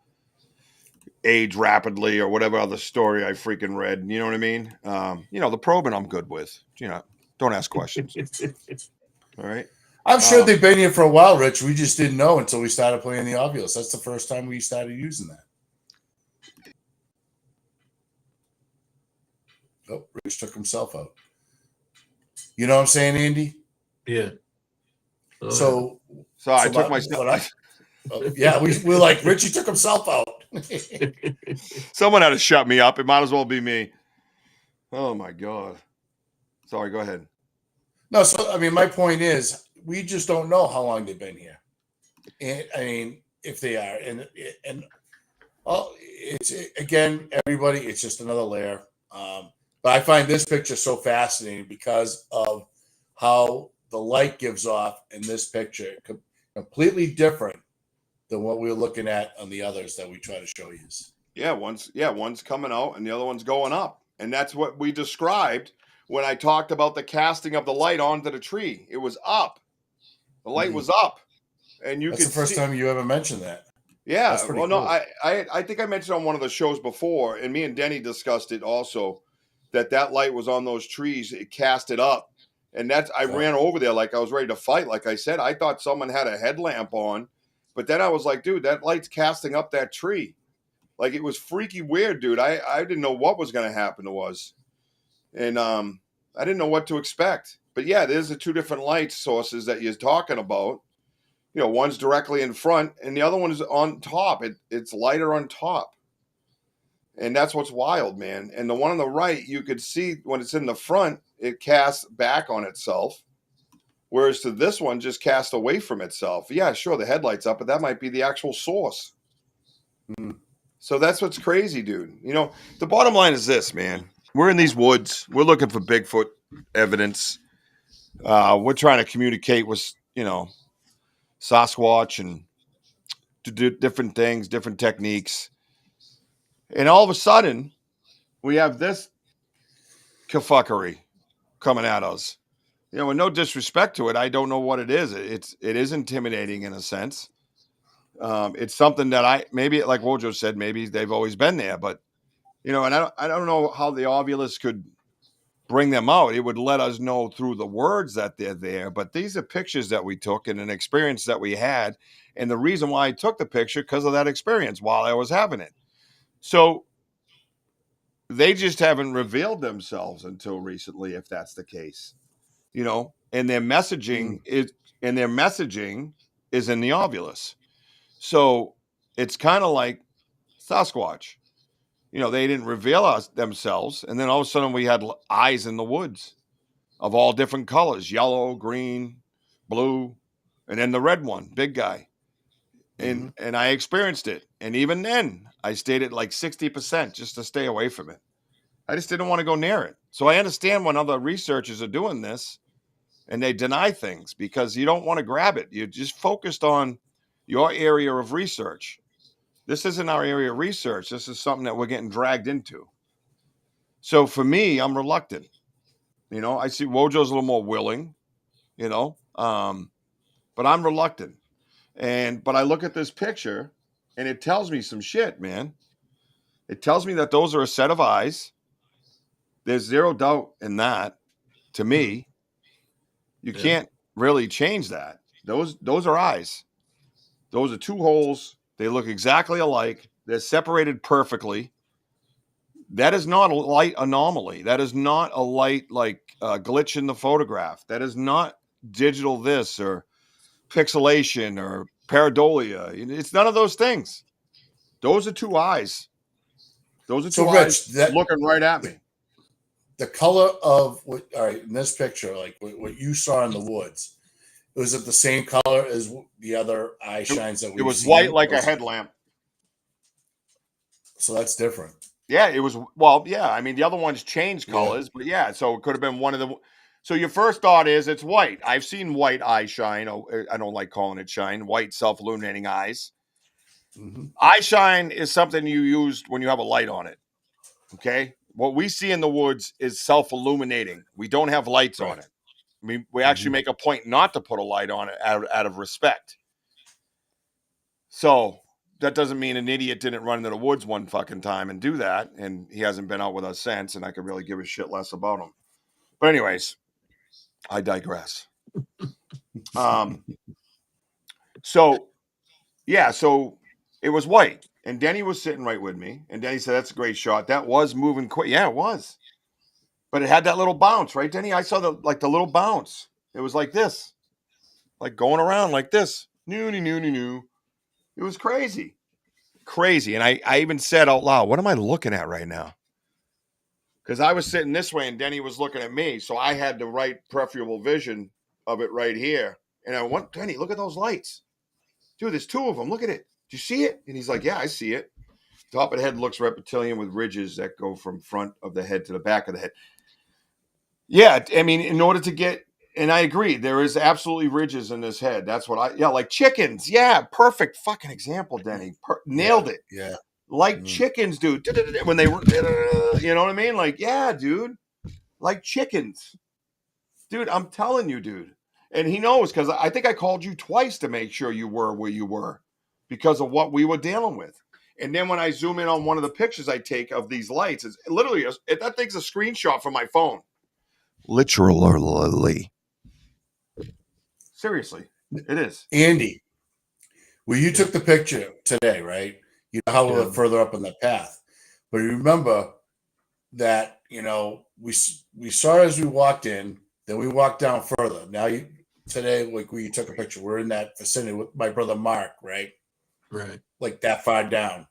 age rapidly or whatever other story I freaking read. You know what I mean? The probing I'm good with. Don't ask questions. All right. I'm sure they've been here for a while, Rich. We just didn't know until we started playing the ovulus. That's the first time we started using that. Oh, Rich took himself out. You know what I'm saying, Andy? Yeah. So I took myself. Yeah, we're like, Richie took himself out. Someone had to shut me up. It might as well be me. Oh my God. Sorry, go ahead. No, so I mean, my point is, we just don't know how long they've been here. And I mean, if they are, and it's again, everybody, it's just another layer. But I find this picture so fascinating because of how the light gives off in this picture, completely different than what we were looking at on the others that we try to show you. Yeah, one's coming out and the other one's going up. And that's what we described when I talked about the casting of the light onto the tree. It was up. The light was up. And That's the first time you ever mentioned that. Yeah. That's pretty Well, cool. no, I think I mentioned on one of the shows before, and me and Denny discussed it also, that light was on those trees. It cast it up. And I ran over there like I was ready to fight. Like I said, I thought someone had a headlamp on. But then I was like, dude, that light's casting up that tree. Like, it was freaky weird, dude. I didn't know what was going to happen to us. And I didn't know what to expect. But yeah, there's the 2 different light sources that you're talking about. One's directly in front and the other one is on top. It's lighter on top. And that's what's wild, man. And the one on the right, you could see when it's in the front, it casts back on itself. Whereas to this one, just cast away from itself. Yeah, sure, the headlight's up, but that might be the actual source. So that's what's crazy, dude. The bottom line is this, man. We're in these woods. We're looking for Bigfoot evidence. We're trying to communicate with, Sasquatch and to do different things, different techniques. And all of a sudden, we have this kafuckery coming at us. With no disrespect to it, I don't know what it is. It is intimidating in a sense. It's something that maybe, like Wojo said, maybe they've always been there, but and I don't know how the ovulus could bring them out. It would let us know through the words that they're there, but these are pictures that we took and an experience that we had, and the reason why I took the picture because of that experience while I was having it. So they just haven't revealed themselves until recently, if that's the case, and their messaging and their messaging is in the ovulus. So it's kind of like Sasquatch. They didn't reveal themselves, and then all of a sudden we had eyes in the woods of all different colors: yellow, green, blue, and then the red one, big guy. And I experienced it, and even then I stayed at like 60% just to stay away from it. I just didn't want to go near it. So I understand when other researchers are doing this and they deny things because you don't want to grab it. You're just focused on your area of research. This isn't our area of research. This is something that we're getting dragged into. So for me, I'm reluctant. I see Wojo's a little more willing, but I'm reluctant. But I look at this picture and it tells me some shit, man. It tells me that those are a set of eyes. There's zero doubt in that. To me, you can't really change that. Those are eyes. Those are two holes. They look exactly alike. They're separated perfectly. That is not a light anomaly. That is not a light glitch in the photograph. That is not digital this or pixelation or pareidolia. It's none of those things. Those are two eyes. Those are two eyes looking right at me. The color of all right, in this picture, like what you saw in the woods, was it the same color as the other eye shines that we? It was white like a headlamp. So that's different. Yeah, it was. Well, yeah. I mean, the other ones changed colors, but yeah. So it could have been one of the. So your first thought is it's white. I've seen white eye shine. I don't like calling it shine. White self-illuminating eyes. Eye shine is something you use when you have a light on it. Okay. What we see in the woods is self-illuminating. We don't have lights on it. I mean, we actually make a point not to put a light on it out of respect. So that doesn't mean an idiot didn't run into the woods one fucking time and do that. And he hasn't been out with us since, and I could really give a shit less about him. But anyways, I digress. So it was white. And Denny was sitting right with me. And Denny said, that's a great shot. That was moving quick. Yeah, it was. But it had that little bounce, right, Denny? I saw the little bounce. It was like this. Like going around like this. New. It was crazy. Crazy. And I even said out loud, what am I looking at right now? Because I was sitting this way and Denny was looking at me. So I had the right peripheral vision of it right here. And I went, Denny, look at those lights. Dude, there's two of them. Look at it. Do you see it? And he's like, yeah, I see it. Top of the head looks reptilian with ridges that go from front of the head to the back of the head. Yeah, I mean, in order to get, and I agree, there is absolutely ridges in this head. That's what like chickens. Yeah, perfect fucking example, Denny. Nailed it. Yeah. Like chickens, dude. When they were, you know what I mean? Like, yeah, dude. Like chickens. Dude, I'm telling you, dude. And he knows because I think I called you twice to make sure you were where you were because of what we were dealing with. And then when I zoom in on one of the pictures I take of these lights, it's literally, that thing's a screenshot from my phone. Literally. Seriously, it is. Andy, well, you took the picture today, right? You know how we're further up on the path. But remember that, we saw as we walked in, then we walked down further. Now, today, like where you took a picture, we're in that vicinity with my brother Mark, right? Right. Like that far down.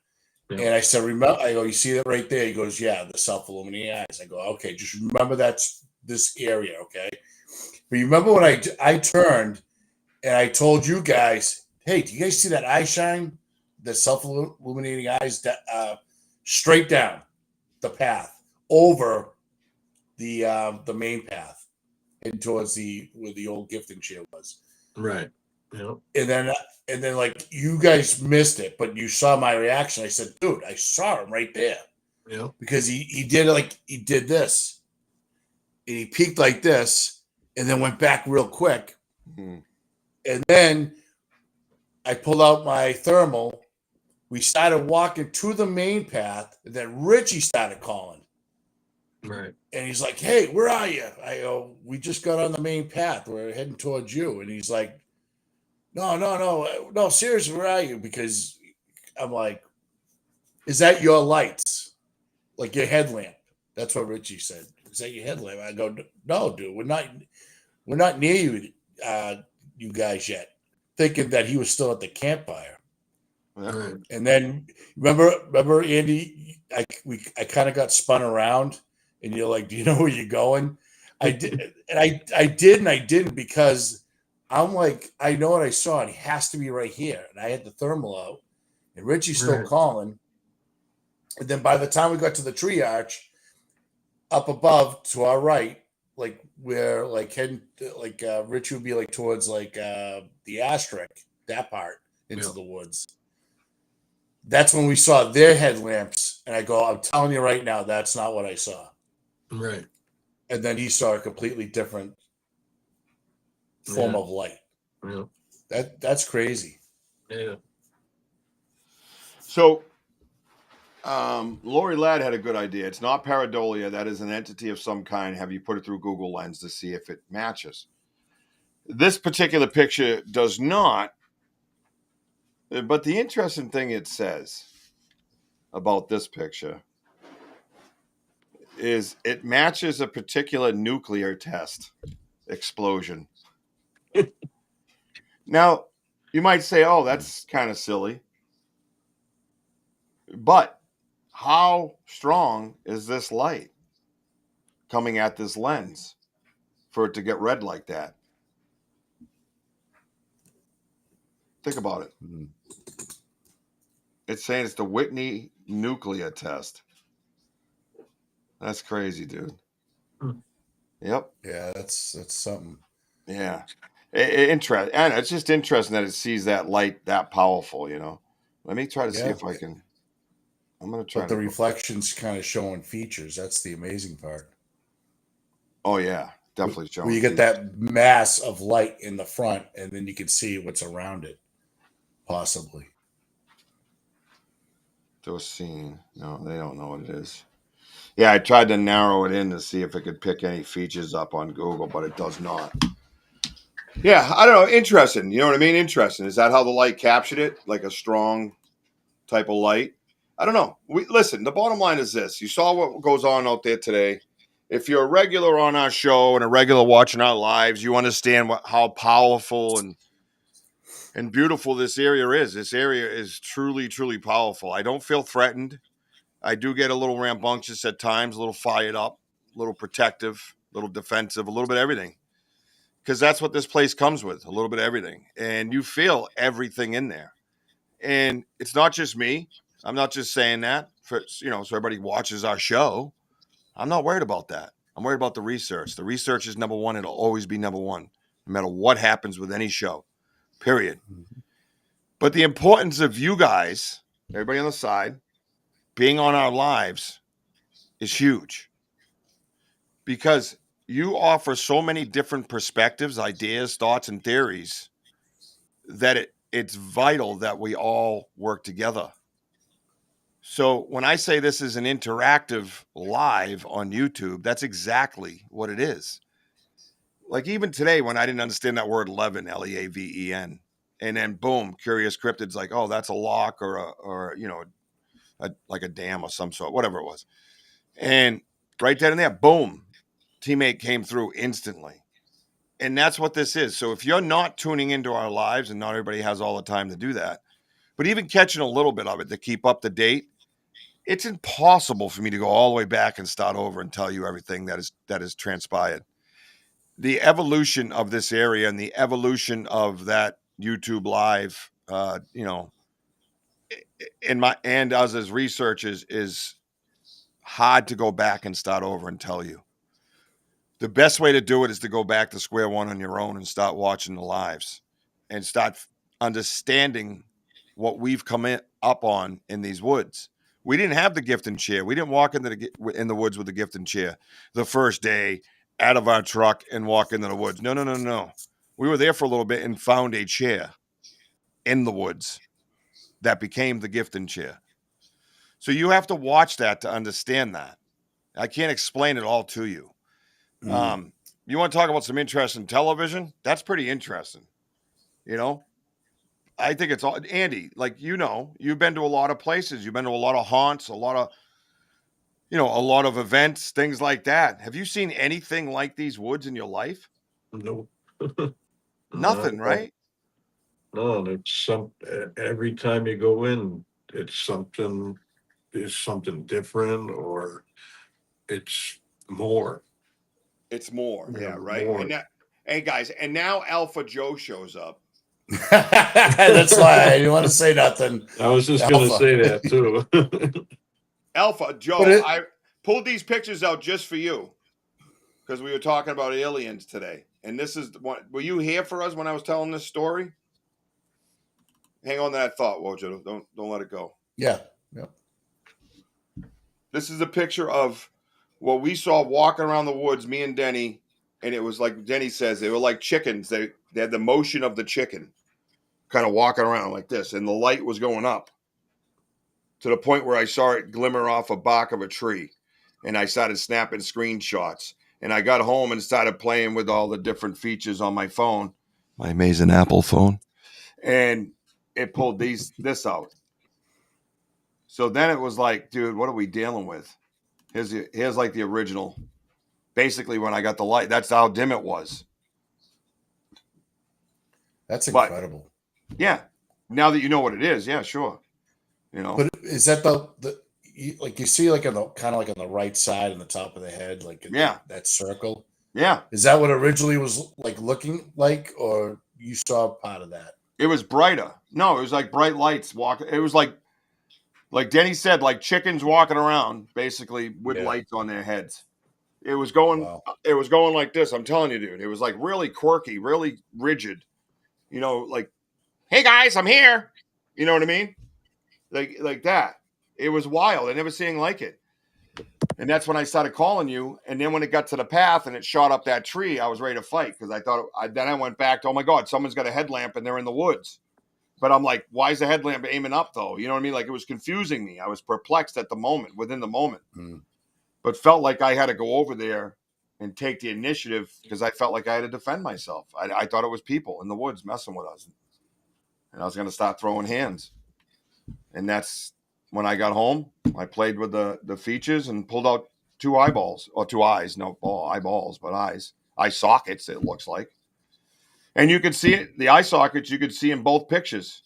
Yeah. And I said, remember, I go, you see that right there? He goes, yeah, the self-illuminating eyes. I go, okay, just remember that's this area, okay? But you remember when I turned and I told you guys, hey, do you guys see that eye shine? The self-illuminating eyes straight down the path over the main path and towards where the old gifting chair was. Right. Yeah. And then like you guys missed it, but you saw my reaction. I said, dude, I saw him right there. Yeah. Because he did this. And he peeked like this and then went back real quick. Mm-hmm. And then I pulled out my thermal. We started walking to the main path. And then Richie started calling. Right. And he's like, hey, where are you? I go, we just got on the main path. We're heading towards you. And he's like, no, seriously, where are you? Because I'm like, is that your lights? Like your headlamp? That's what Richie said. Is that your headlamp? I go, no, dude, we're not near you. you guys yet, thinking that he was still at the campfire. Right. And then remember Andy, I kind of got spun around, and you're like, "Do you know where you're going?" I did, and I did, and I didn't, because I'm like, I know what I saw, and he has to be right here. And I had the thermal out, and Richie's still Right. calling. And then by the time we got to the tree arch, up above to our right, like where like heading, like Richie would be like towards like the asterisk, that part into Yeah. the woods. That's when we saw their headlamps, and I go, I'm telling you right now, that's not what I saw. Right. And then he saw a completely different form Yeah. of light. Yeah. That's crazy. Yeah. So, Lori Ladd had a good idea. It's not pareidolia. That is an entity of some kind. Have you put it through Google Lens to see if it matches? This particular picture does not. But the interesting thing it says about this picture is it matches a particular nuclear test explosion. Now, you might say, oh, that's kind of silly. But how strong is this light coming at this lens for it to get red like that? Think about it. Mm-hmm. It's saying it's the Whitney nuclear test. That's crazy, dude. Hmm. Yep. Yeah, that's something. Yeah. Interesting. And it's just interesting that it sees that light that powerful, you know. Let me try to see Yeah. if I can. I'm going to try But the to. reflections kind of showing features. That's the amazing part. Oh, yeah. Definitely showing. Where you get features. that mass of light in the front, and then you can see what's around it, possibly. To a scene. No, they don't know what it is. Yeah, I tried to narrow it in to see if it could pick any features up on Google, but it does not. Yeah, I don't know. Interesting. You know what I mean? Interesting. Is that how the light captured it? Like a strong type of light? I don't know. Listen, the bottom line is this. You saw what goes on out there today. If you're a regular on our show and a regular watching our lives, you understand how powerful and beautiful this area is. This area is truly, truly powerful. I don't feel threatened. I do get a little rambunctious at times, a little fired up, a little protective, a little defensive, a little bit of everything. Because that's what this place comes with, a little bit of everything. And you feel everything in there. And it's not just me. I'm not just saying that for, so everybody watches our show. I'm not worried about that. I'm worried about the research. The research is number one. It'll always be number one, no matter what happens with any show, period. Mm-hmm. But the importance of you guys, everybody on the side, being on our lives is huge. Because you offer so many different perspectives, ideas, thoughts, and theories that it's vital that we all work together. So when I say this is an interactive live on YouTube, that's exactly what it is. Like even today, when I didn't understand that word Leaven, Leaven, and then boom, Curious Cryptid's like, oh, that's a lock or like a dam of some sort, whatever it was. And right then and there, boom, teammate came through instantly. And that's what this is. So if you're not tuning into our lives, and not everybody has all the time to do that, but even catching a little bit of it to keep up to date, it's impossible for me to go all the way back and start over and tell you everything that has transpired. The evolution of this area and the evolution of that YouTube live, and us as researchers is hard to go back and start over and tell you. The best way to do it is to go back to square one on your own and start watching the lives and start understanding what we've come up on in these woods. We didn't have the gift and chair. We didn't walk in the woods with the gift and chair the first day out of our truck and walk into the woods. No. We were there for a little bit and found a chair in the woods that became the gift and chair. So you have to watch that to understand that. I can't explain it all to you. Mm-hmm. You want to talk about some interesting television? That's pretty interesting. I think it's all Andy, like, you've been to a lot of places. You've been to a lot of haunts, a lot of events, things like that. Have you seen anything like these woods in your life? No. Nothing, No, right? no, it's every time you go in, it's something different, or it's more, It's more, yeah, right. And more. that, hey guys, and now Alpha Joe shows up. That's why I didn't want to say nothing. I was just gonna Alpha. say that too. Alpha But Joe, I pulled these pictures out just for you because we were talking about aliens today. And this is what, were you here for us when I was telling this story? Hang on to that thought, Wojo. Don't let it go. yeah. Yeah. This is a picture of what we saw walking around the woods, me and Denny, and it was like Denny says, they were like chickens. They had the motion of the chicken, kind of walking around like this, and the light was going up to the point where I saw it glimmer off a bark of a tree, and I started snapping screenshots. And I got home and started playing with all the different features on my phone, my amazing Apple phone, and it pulled this out. So then it was like, dude, what are we dealing with? Here's like the original. Basically, when I got the light, that's how dim it was. That's But incredible. yeah, now that you know what it is, yeah, sure. You know, But is that like you see like on the kind of like on the right side on the top of the head, like yeah, that circle? yeah. Is that what originally was like looking like, or you saw part of that? It was brighter. No, it was like bright lights walking. It was like Denny said, like chickens walking around, basically with Yeah. lights on their heads. It was going. Wow. It was going like this. I'm telling you, dude. It was like really quirky, really rigid. You know, like, hey guys, I'm here. You know what I mean? Like that. It was wild. I never seen like it. And that's when I started calling you. And then when it got to the path and it shot up that tree, I was ready to fight because I thought. Then I went back to, oh my god, someone's got a headlamp and they're in the woods. But I'm like, why is the headlamp aiming up though? You know what I mean? Like it was confusing me. I was perplexed at the moment, within the moment. Mm. But felt like I had to go over there and take the initiative because I felt like I had to defend myself. I thought it was people in the woods messing with us. And I was going to start throwing hands. And that's when I got home. I played with the features and pulled out two eyeballs, or two eyes. No eyeballs, but eyes. Eye sockets, it looks like. And you could see it, the eye sockets, you could see in both pictures.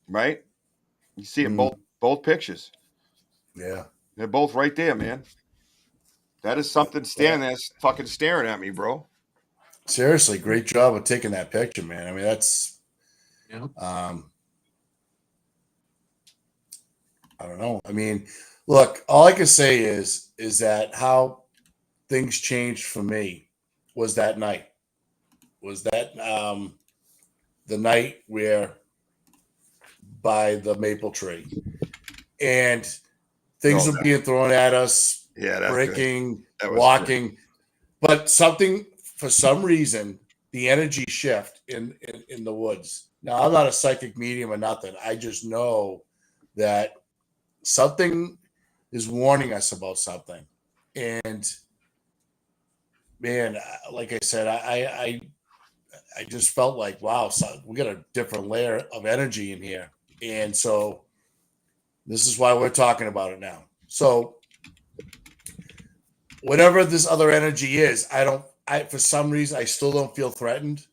Right? You see it in both pictures. Yeah. They're both right there, man. That is something standing there fucking staring at me, bro. Seriously, great job of taking that picture, man. I mean, that's Yeah. I don't know. I mean, look, all I can say is that how things changed for me was that night. Was that the night where by the maple tree, and things were being thrown at us, breaking, walking, but something, for some reason, the energy shift in the woods. Now, I'm not a psychic medium or nothing. I just know that something is warning us about something. And man, like I said, I just felt like, wow, we got a different layer of energy in here. And so this is why we're talking about it now. So whatever this other energy is, for some reason, I still don't feel threatened.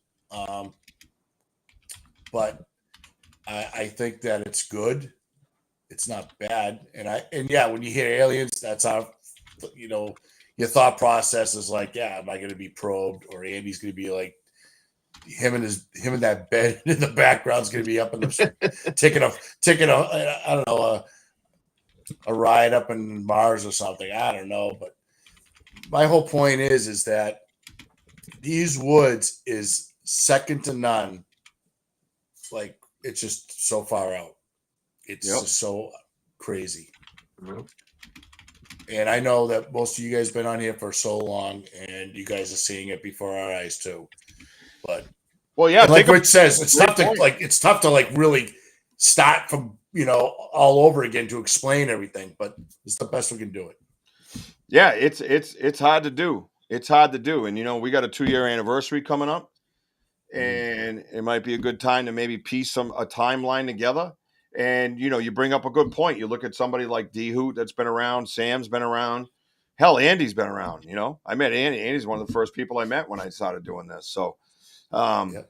But I think that it's good. It's not bad. And yeah, when you hear aliens, that's how, your thought process is like, yeah, am I going to be probed, or Andy's going to be like, him in that bed in the background is going to be up in the taking a I don't know, a ride up in Mars or something. I don't know, but my whole point is that these woods is second to none. Like, it's just so far out. It's just so crazy. Yep. And I know that most of you guys been on here for so long, and you guys are seeing it before our eyes too. But well, yeah, like Rich says, it's tough to really start from all over again to explain everything. But it's the best we can do it. Yeah, it's hard to do. It's hard to do, and we got a 2-year anniversary coming up, and it might be a good time to maybe piece a timeline together. And you bring up a good point. You look at somebody like D Hoot that's been around, Sam's been around, hell, Andy's been around. I met Andy. Andy's one of the first people I met when I started doing this. So Yep.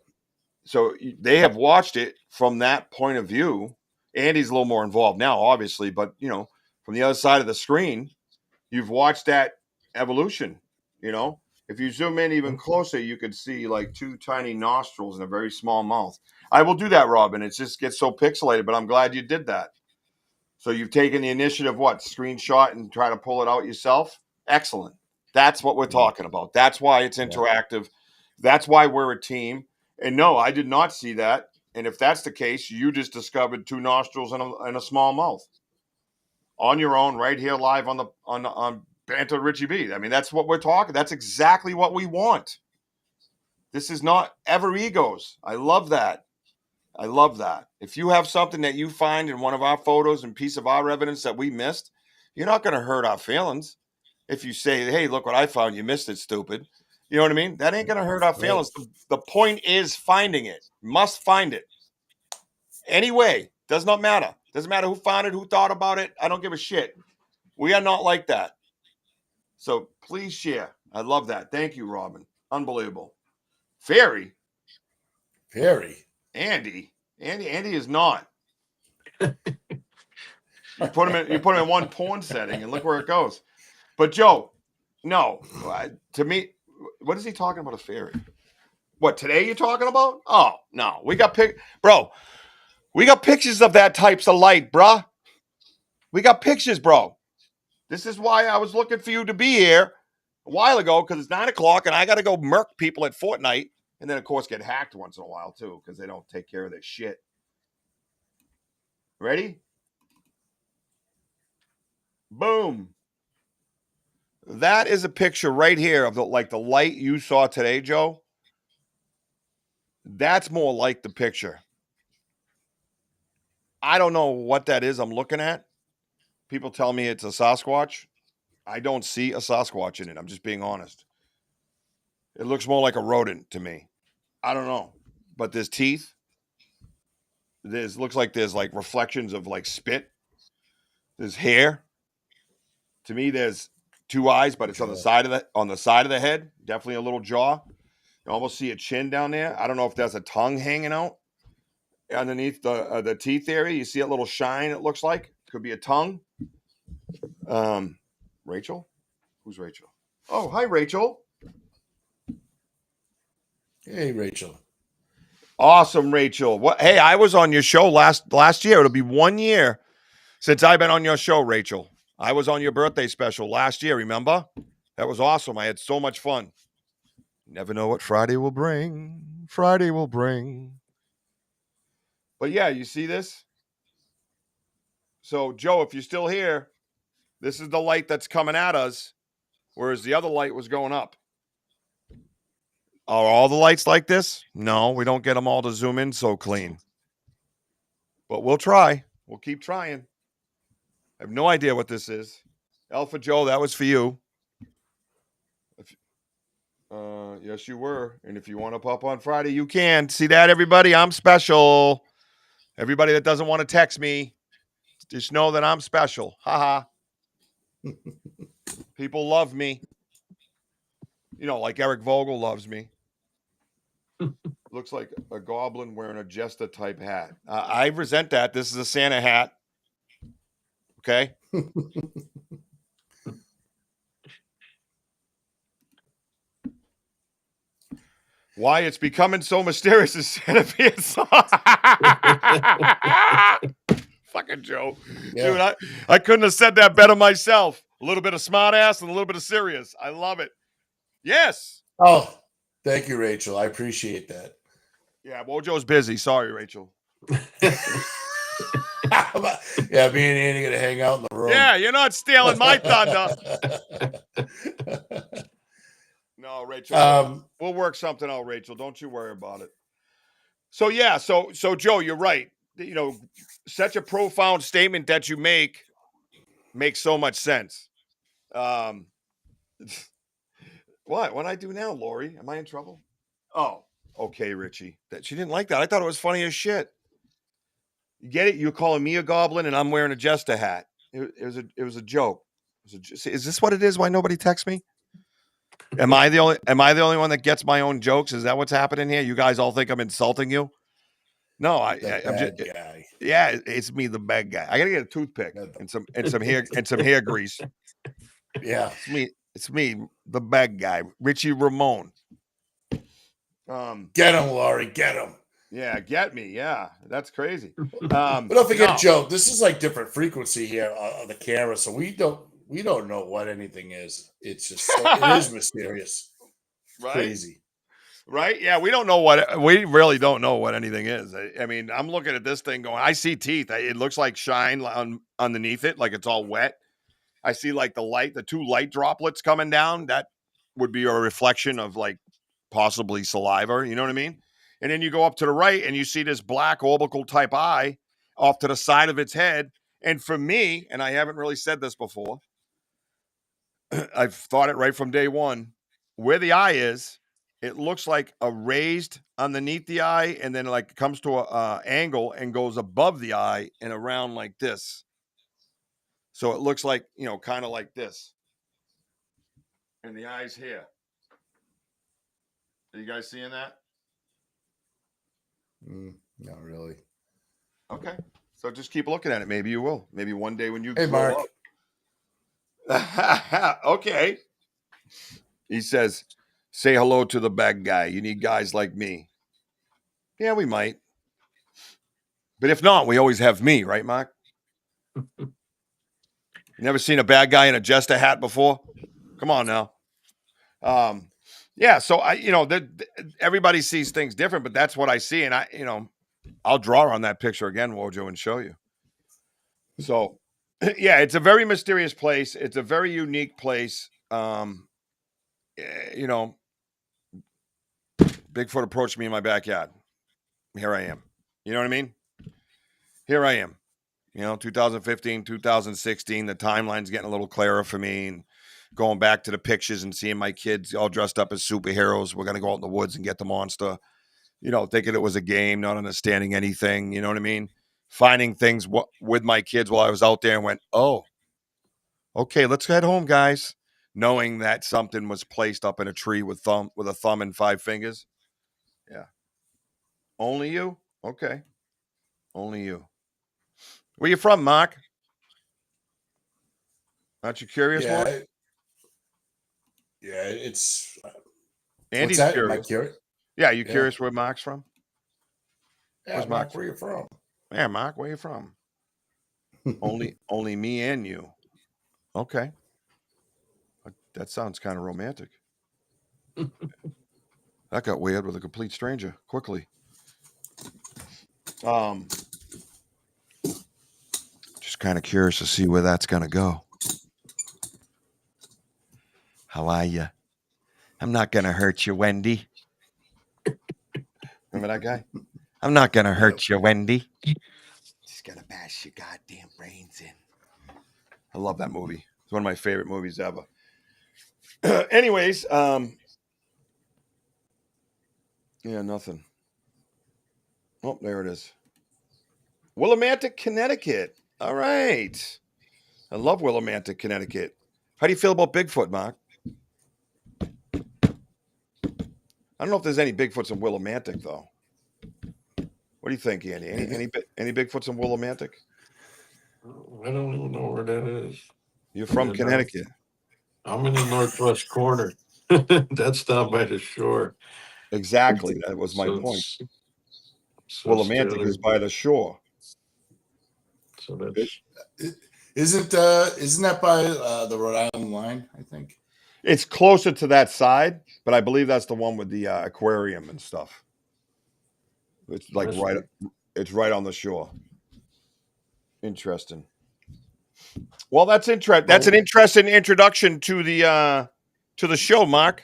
So they have watched it from that point of view. Andy's a little more involved now, obviously, but from the other side of the screen, you've watched that evolution. If you zoom in even closer, you could see like two tiny nostrils and a very small mouth. I will do that, Robin. It just gets so pixelated, but I'm glad you did that. So you've taken the initiative, screenshot and try to pull it out yourself? Excellent. That's what we're talking about. That's why it's interactive. That's why we're a team. And no, I did not see that. And if that's the case, you just discovered two nostrils and a small mouth on your own, right here, live on Banter Richie B. I mean, that's what we're talking. That's exactly what we want. This is not ever egos. I love that. I love that. If you have something that you find in one of our photos and piece of our evidence that we missed, you're not going to hurt our feelings. If you say, hey, look what I found, you missed it, stupid. You know what I mean? That ain't going to hurt our feelings. The point is finding it. Must find it. Anyway, does not matter. Doesn't matter who found it, who thought about it. I don't give a shit. We are not like that. So please share. I love that. Thank you, Robin. Unbelievable. Fairy. Andy is not. You put him in one porn setting and look where it goes. But Joe, no, to me, what is he talking about? A fairy? What today? You talking about? Oh no, we got We got pictures of that types of light, bruh. We got pictures, bro. This is why I was looking for you to be here a while ago because it's 9:00 and I got to go murk people at Fortnite. And then, of course, get hacked once in a while, too, because they don't take care of their shit. Ready? Boom. That is a picture right here of the light you saw today, Joe. That's more like the picture. I don't know what that is I'm looking at. People tell me it's a Sasquatch. I don't see a Sasquatch in it. I'm just being honest. It looks more like a rodent to me. I don't know. But there's teeth. Looks like there's like reflections of like spit. There's hair. To me, there's two eyes, but it's on the side of the head. Definitely a little jaw. You almost see a chin down there. I don't know if there's a tongue hanging out underneath the teeth area. You see a little shine. It looks like could be a tongue. Rachel, who's Rachel? Oh, hi, Rachel. Hey, Rachel. Awesome, Rachel. What? Hey, I was on your show last year. It'll be 1 year since I've been on your show, Rachel. I was on your birthday special last year, remember? That was awesome. I had so much fun. Never know what Friday will bring. Friday will bring. But yeah, you see this? So, Joe, if you're still here, this is the light that's coming at us, whereas the other light was going up. Are all the lights like this? No, we don't get them all to zoom in so clean. But we'll try. We'll keep trying. I have no idea what this is. Alpha Joe, that was for you. Yes, you were. And if you want to pop on Friday, you can. See that, everybody? I'm special. Everybody that doesn't want to text me, just know that I'm special. Haha. People love me. Like Eric Vogel loves me. Looks like a goblin wearing a Jester type hat. I resent that. This is a Santa hat. Okay. Why it's becoming so mysterious is Santa being so fucking Joe. Yeah. Dude, I couldn't have said that better myself. A little bit of smart ass and a little bit of serious. I love it. Yes. Oh, thank you, Rachel. I appreciate that. Yeah, Wojo's busy. Sorry, Rachel. Yeah, me and Andy gonna hang out in the room. Yeah, you're not stealing my thunder. No, Rachel. We'll work something out, Rachel. Don't you worry about it. So yeah, so Joe, you're right. Such a profound statement that you make makes so much sense. What I do now, Lori? Am I in trouble? Oh, okay, Richie. That she didn't like that. I thought it was funny as shit. You get it? You're calling me a goblin and I'm wearing a Jester hat. It was a joke. Is this what it is? Why nobody texts me? Am I the only one that gets my own jokes? Is that what's happening here? You guys all think I'm insulting you? No, The I'm just bad guy. yeah, it's me, the bad guy. I gotta get a toothpick and some hair grease. Yeah. It's me, the bad guy, Richie Ramone. Get him, Laurie. Get him. Yeah, get me. Yeah, that's crazy. But don't forget, No. Joe. This is like different frequency here on the camera, so we don't know what anything is. It's just it is mysterious, Right? crazy. Right? Yeah, we really don't know what anything is. I mean, I'm looking at this thing going, I see teeth. It looks like shine underneath it, like it's all wet. I see like the 2 light droplets coming down. That would be a reflection of like possibly saliva. You know what I mean? And then you go up to the right and you see this black orbital type eye off to the side of its head. And for me, and I haven't really said this before, I've thought it right from day one. Where the eye is, it looks like a raised underneath the eye, and then like comes to a angle and goes above the eye and around like this. So it looks like, kind of like this. And the eye's here. Are you guys seeing that? Not really. Okay. So just keep looking at it. Maybe you will. Maybe one day when you Hey, grow Mark. up. Okay. He says, say hello to the bad guy. You need guys like me. Yeah, we might. But if not, we always have me, right, Mark? You never seen a bad guy in a jester hat before? Come on now. Yeah, so everybody sees things different, but that's what I see. And I'll draw on that picture again, Wojo, and show you. So, yeah, it's a very mysterious place. It's a very unique place. Bigfoot approached me in my backyard. Here I am. You know what I mean? Here I am. 2015, 2016, the timeline's getting a little clearer for me, and going back to the pictures and seeing my kids all dressed up as superheroes. We're going to go out in the woods and get the monster, thinking it was a game, not understanding anything. You know what I mean? Finding things with my kids while I was out there and went, oh, okay, let's head home, guys. Knowing that something was placed up in a tree with a thumb and 5 fingers. Yeah. Only you? Okay. Only you. Where you from, Mark? Aren't you curious, Yeah. Mark? It's. Andy's what's that? curious. Am I curious? Yeah, you curious where Mark's from? Yeah, Where's Mark, Mark? where you from? Yeah, Mark, where you from? only me and you. Okay. That sounds kind of romantic. That got weird with a complete stranger quickly. Just kind of curious to see where that's going to go. How are you? I'm not going to hurt you, Wendy. Remember that guy? I'm not going to hurt you, Wendy. Just going to bash your goddamn brains in. I love that movie. It's one of my favorite movies ever. Anyways, yeah, nothing. Oh, there it is. Willimantic, Connecticut. All right. I love Willimantic, Connecticut. How do you feel about Bigfoot, Mark? I don't know if there's any Bigfoots in Willimantic, though. What do you think, Andy? Any Bigfoots in Willimantic? I don't even know where that is. You're from Connecticut. I'm in the northwest corner. That's down by the shore. Exactly. That was my point. Willimantic is by the shore. So that's. Isn't that by the Rhode Island line? I think it's closer to that side, but I believe that's the one with the aquarium and stuff. It's like it's right on the shore. Interesting. Well, that's interesting. That's an interesting introduction to the show, Mark.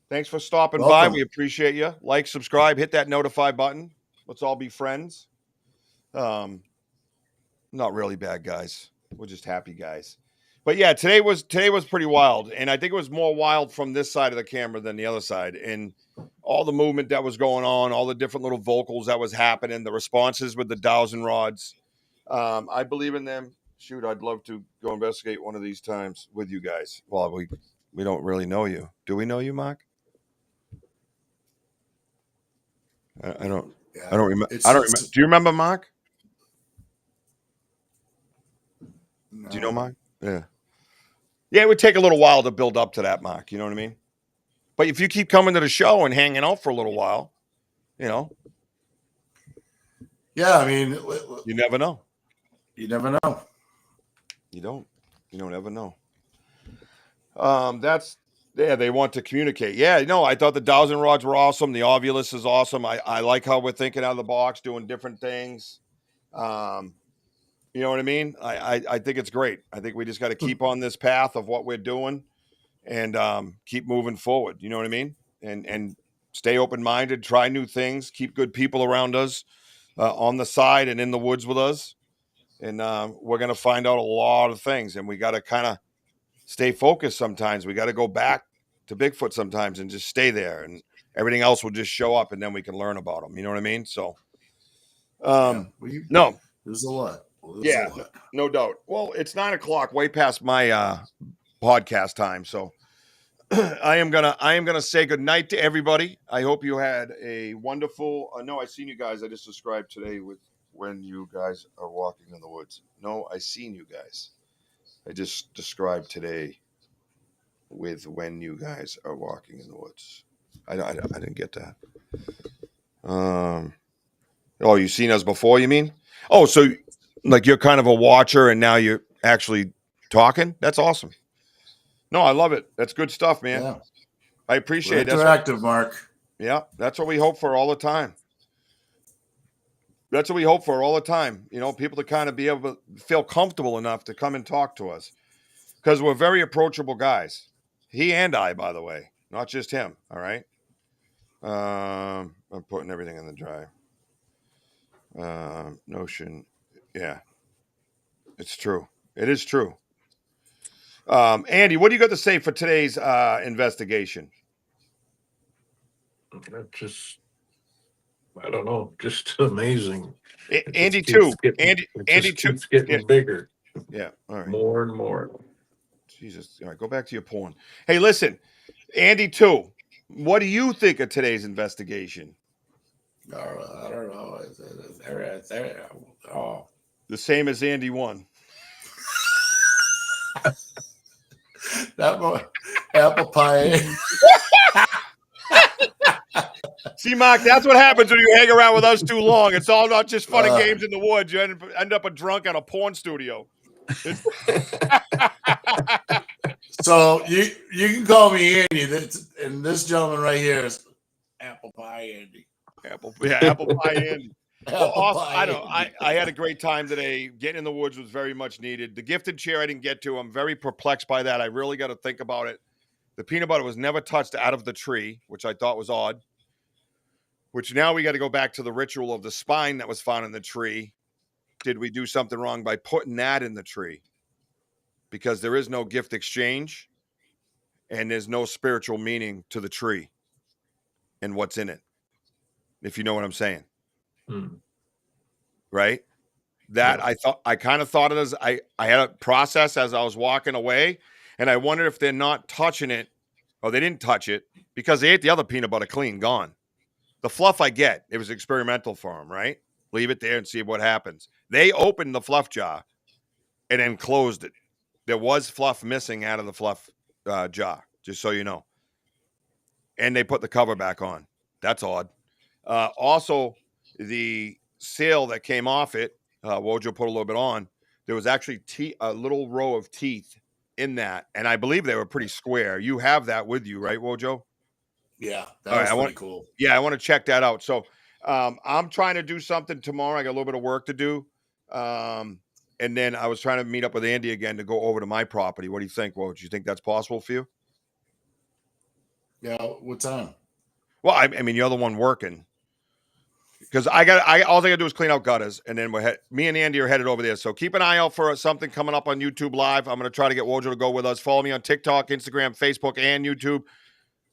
Thanks for stopping by. We appreciate you. Like, subscribe, hit that notify button. Let's all be friends. Not really bad guys. We're just happy guys. But yeah, today was pretty wild, and I think it was more wild from this side of the camera than the other side. And all the movement that was going on, all the different little vocals that was happening, the responses with the dowsing rods. I believe in them. Shoot, I'd love to go investigate one of these times with you guys while we we don't really know you. Do we know you, Mark? I don't. Yeah. I don't remember. It's I don't remember. Do you remember Mark? no. Do you know Mark? Yeah. Yeah, it would take a little while to build up to that, Mark. You know what I mean? But if you keep coming to the show and hanging out for a little while, you know, Yeah, I mean, you never know. you never know. You don't. You don't ever know. That's they want to communicate. Yeah, no, I thought the dowsing rods were awesome. The Ovulus is awesome. I like how we're thinking out of the box, doing different things. You know what I mean? I think it's great. I think we just got to keep on this path of what we're doing and keep moving forward. You know what I mean? And stay open minded, try new things, keep good people around us on the side and in the woods with us. And we're going to find out a lot of things. And we got to kind of stay focused sometimes. We got to go back to Bigfoot sometimes and just stay there. And everything else will just show up and then we can learn about them. You know what I mean? So, no. There's a lot. Yeah, no doubt. Well, it's 9:00, way past my podcast time. So I am gonna say good night to everybody. I hope you had a wonderful. No, I seen you guys. I just described today with when you guys are walking in the woods. No, I seen you guys. I just described today with when you guys are walking in the woods. I didn't get that. Oh, you seen us before? You mean? Oh, so like you're kind of a watcher and now you're actually talking? That's awesome. No, I love it. That's good stuff, man. Yeah. I appreciate it. Interactive, Mark. Yeah, that's what we hope for all the time. That's what we hope for all the time. You know, people to kind of be able to feel comfortable enough to come and talk to us because we're very approachable guys. He and I, by the way, not just him. All right. I'm putting everything in the drive. Notion. Yeah, it's true. It is true. Andy, what do you got to say for today's investigation? Just, I don't know, just amazing. Andy too. Andy too. Keeps getting bigger. Yeah. All right. More and more. Jesus. All right. Go back to your porn. Hey, listen, Andy too. What do you think of today's investigation? I don't know. The same as Andy 1. That boy, apple pie. See, Mark, that's what happens when you hang around with us too long. It's all not just fun and games in the woods. You end up a drunk at a porn studio. So you can call me Andy. And this gentleman right here is apple pie Andy. Apple pie Andy. Well, also, pie I don't. Andy. I had a great time today. Getting in the woods was very much needed. The gifted chair I didn't get to. I'm very perplexed by that. I really got to think about it. The peanut butter was never touched out of the tree, which I thought was odd. Which now we got to go back to the ritual of the spine that was found in the tree. Did we do something wrong by putting that in the tree? Because there is no gift exchange and there's no spiritual meaning to the tree and what's in it. If you know what I'm saying. Right? That yeah. I kind of thought it as I had a process as I was walking away, and I wondered if they're not touching it, or they didn't touch it because they ate the other peanut butter clean, gone. The fluff I get, it was experimental for them, right? Leave it there and see what happens. They opened the fluff jar and then closed it. There was fluff missing out of the fluff jar, just so you know. And they put the cover back on. That's odd. Also, the seal that came off it, Wojo put a little bit on. There was actually a little row of teeth in that, and I believe they were pretty square. You have that with you, right, Wojo? Yeah, that was pretty cool. Yeah, I want to check that out. So I'm trying to do something tomorrow. I got a little bit of work to do. And then I was trying to meet up with Andy again to go over to my property. What do you think, Woj? Do you think that's possible for you? Yeah, what time? Well, I mean, you're the one working. Because all I gotta do is clean out gutters, and then me and Andy are headed over there. So keep an eye out for something coming up on YouTube Live. I'm gonna try to get Wojo to go with us. Follow me on TikTok, Instagram, Facebook, and YouTube.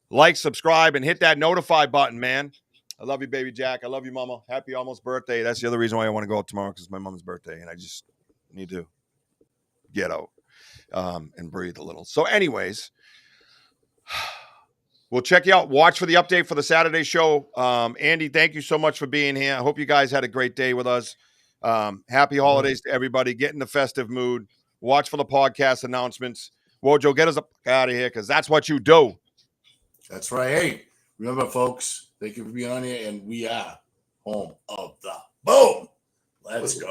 Like, subscribe, and hit that notify button, man. I love you, baby Jack. I love you, Mama. Happy almost birthday. That's the other reason why I want to go out tomorrow, because it's my mom's birthday, and I just need to get out and breathe a little. So, anyways, We'll check you out. Watch for the update for the Saturday show. Andy, thank you so much for being here. I hope you guys had a great day with us. Happy holidays to everybody. Get in the festive mood. Watch for the podcast announcements. Wojo, get us out of here because that's what you do. That's right. Hey, remember, folks, thank you for being on here, and we are home of the boom. Let's go.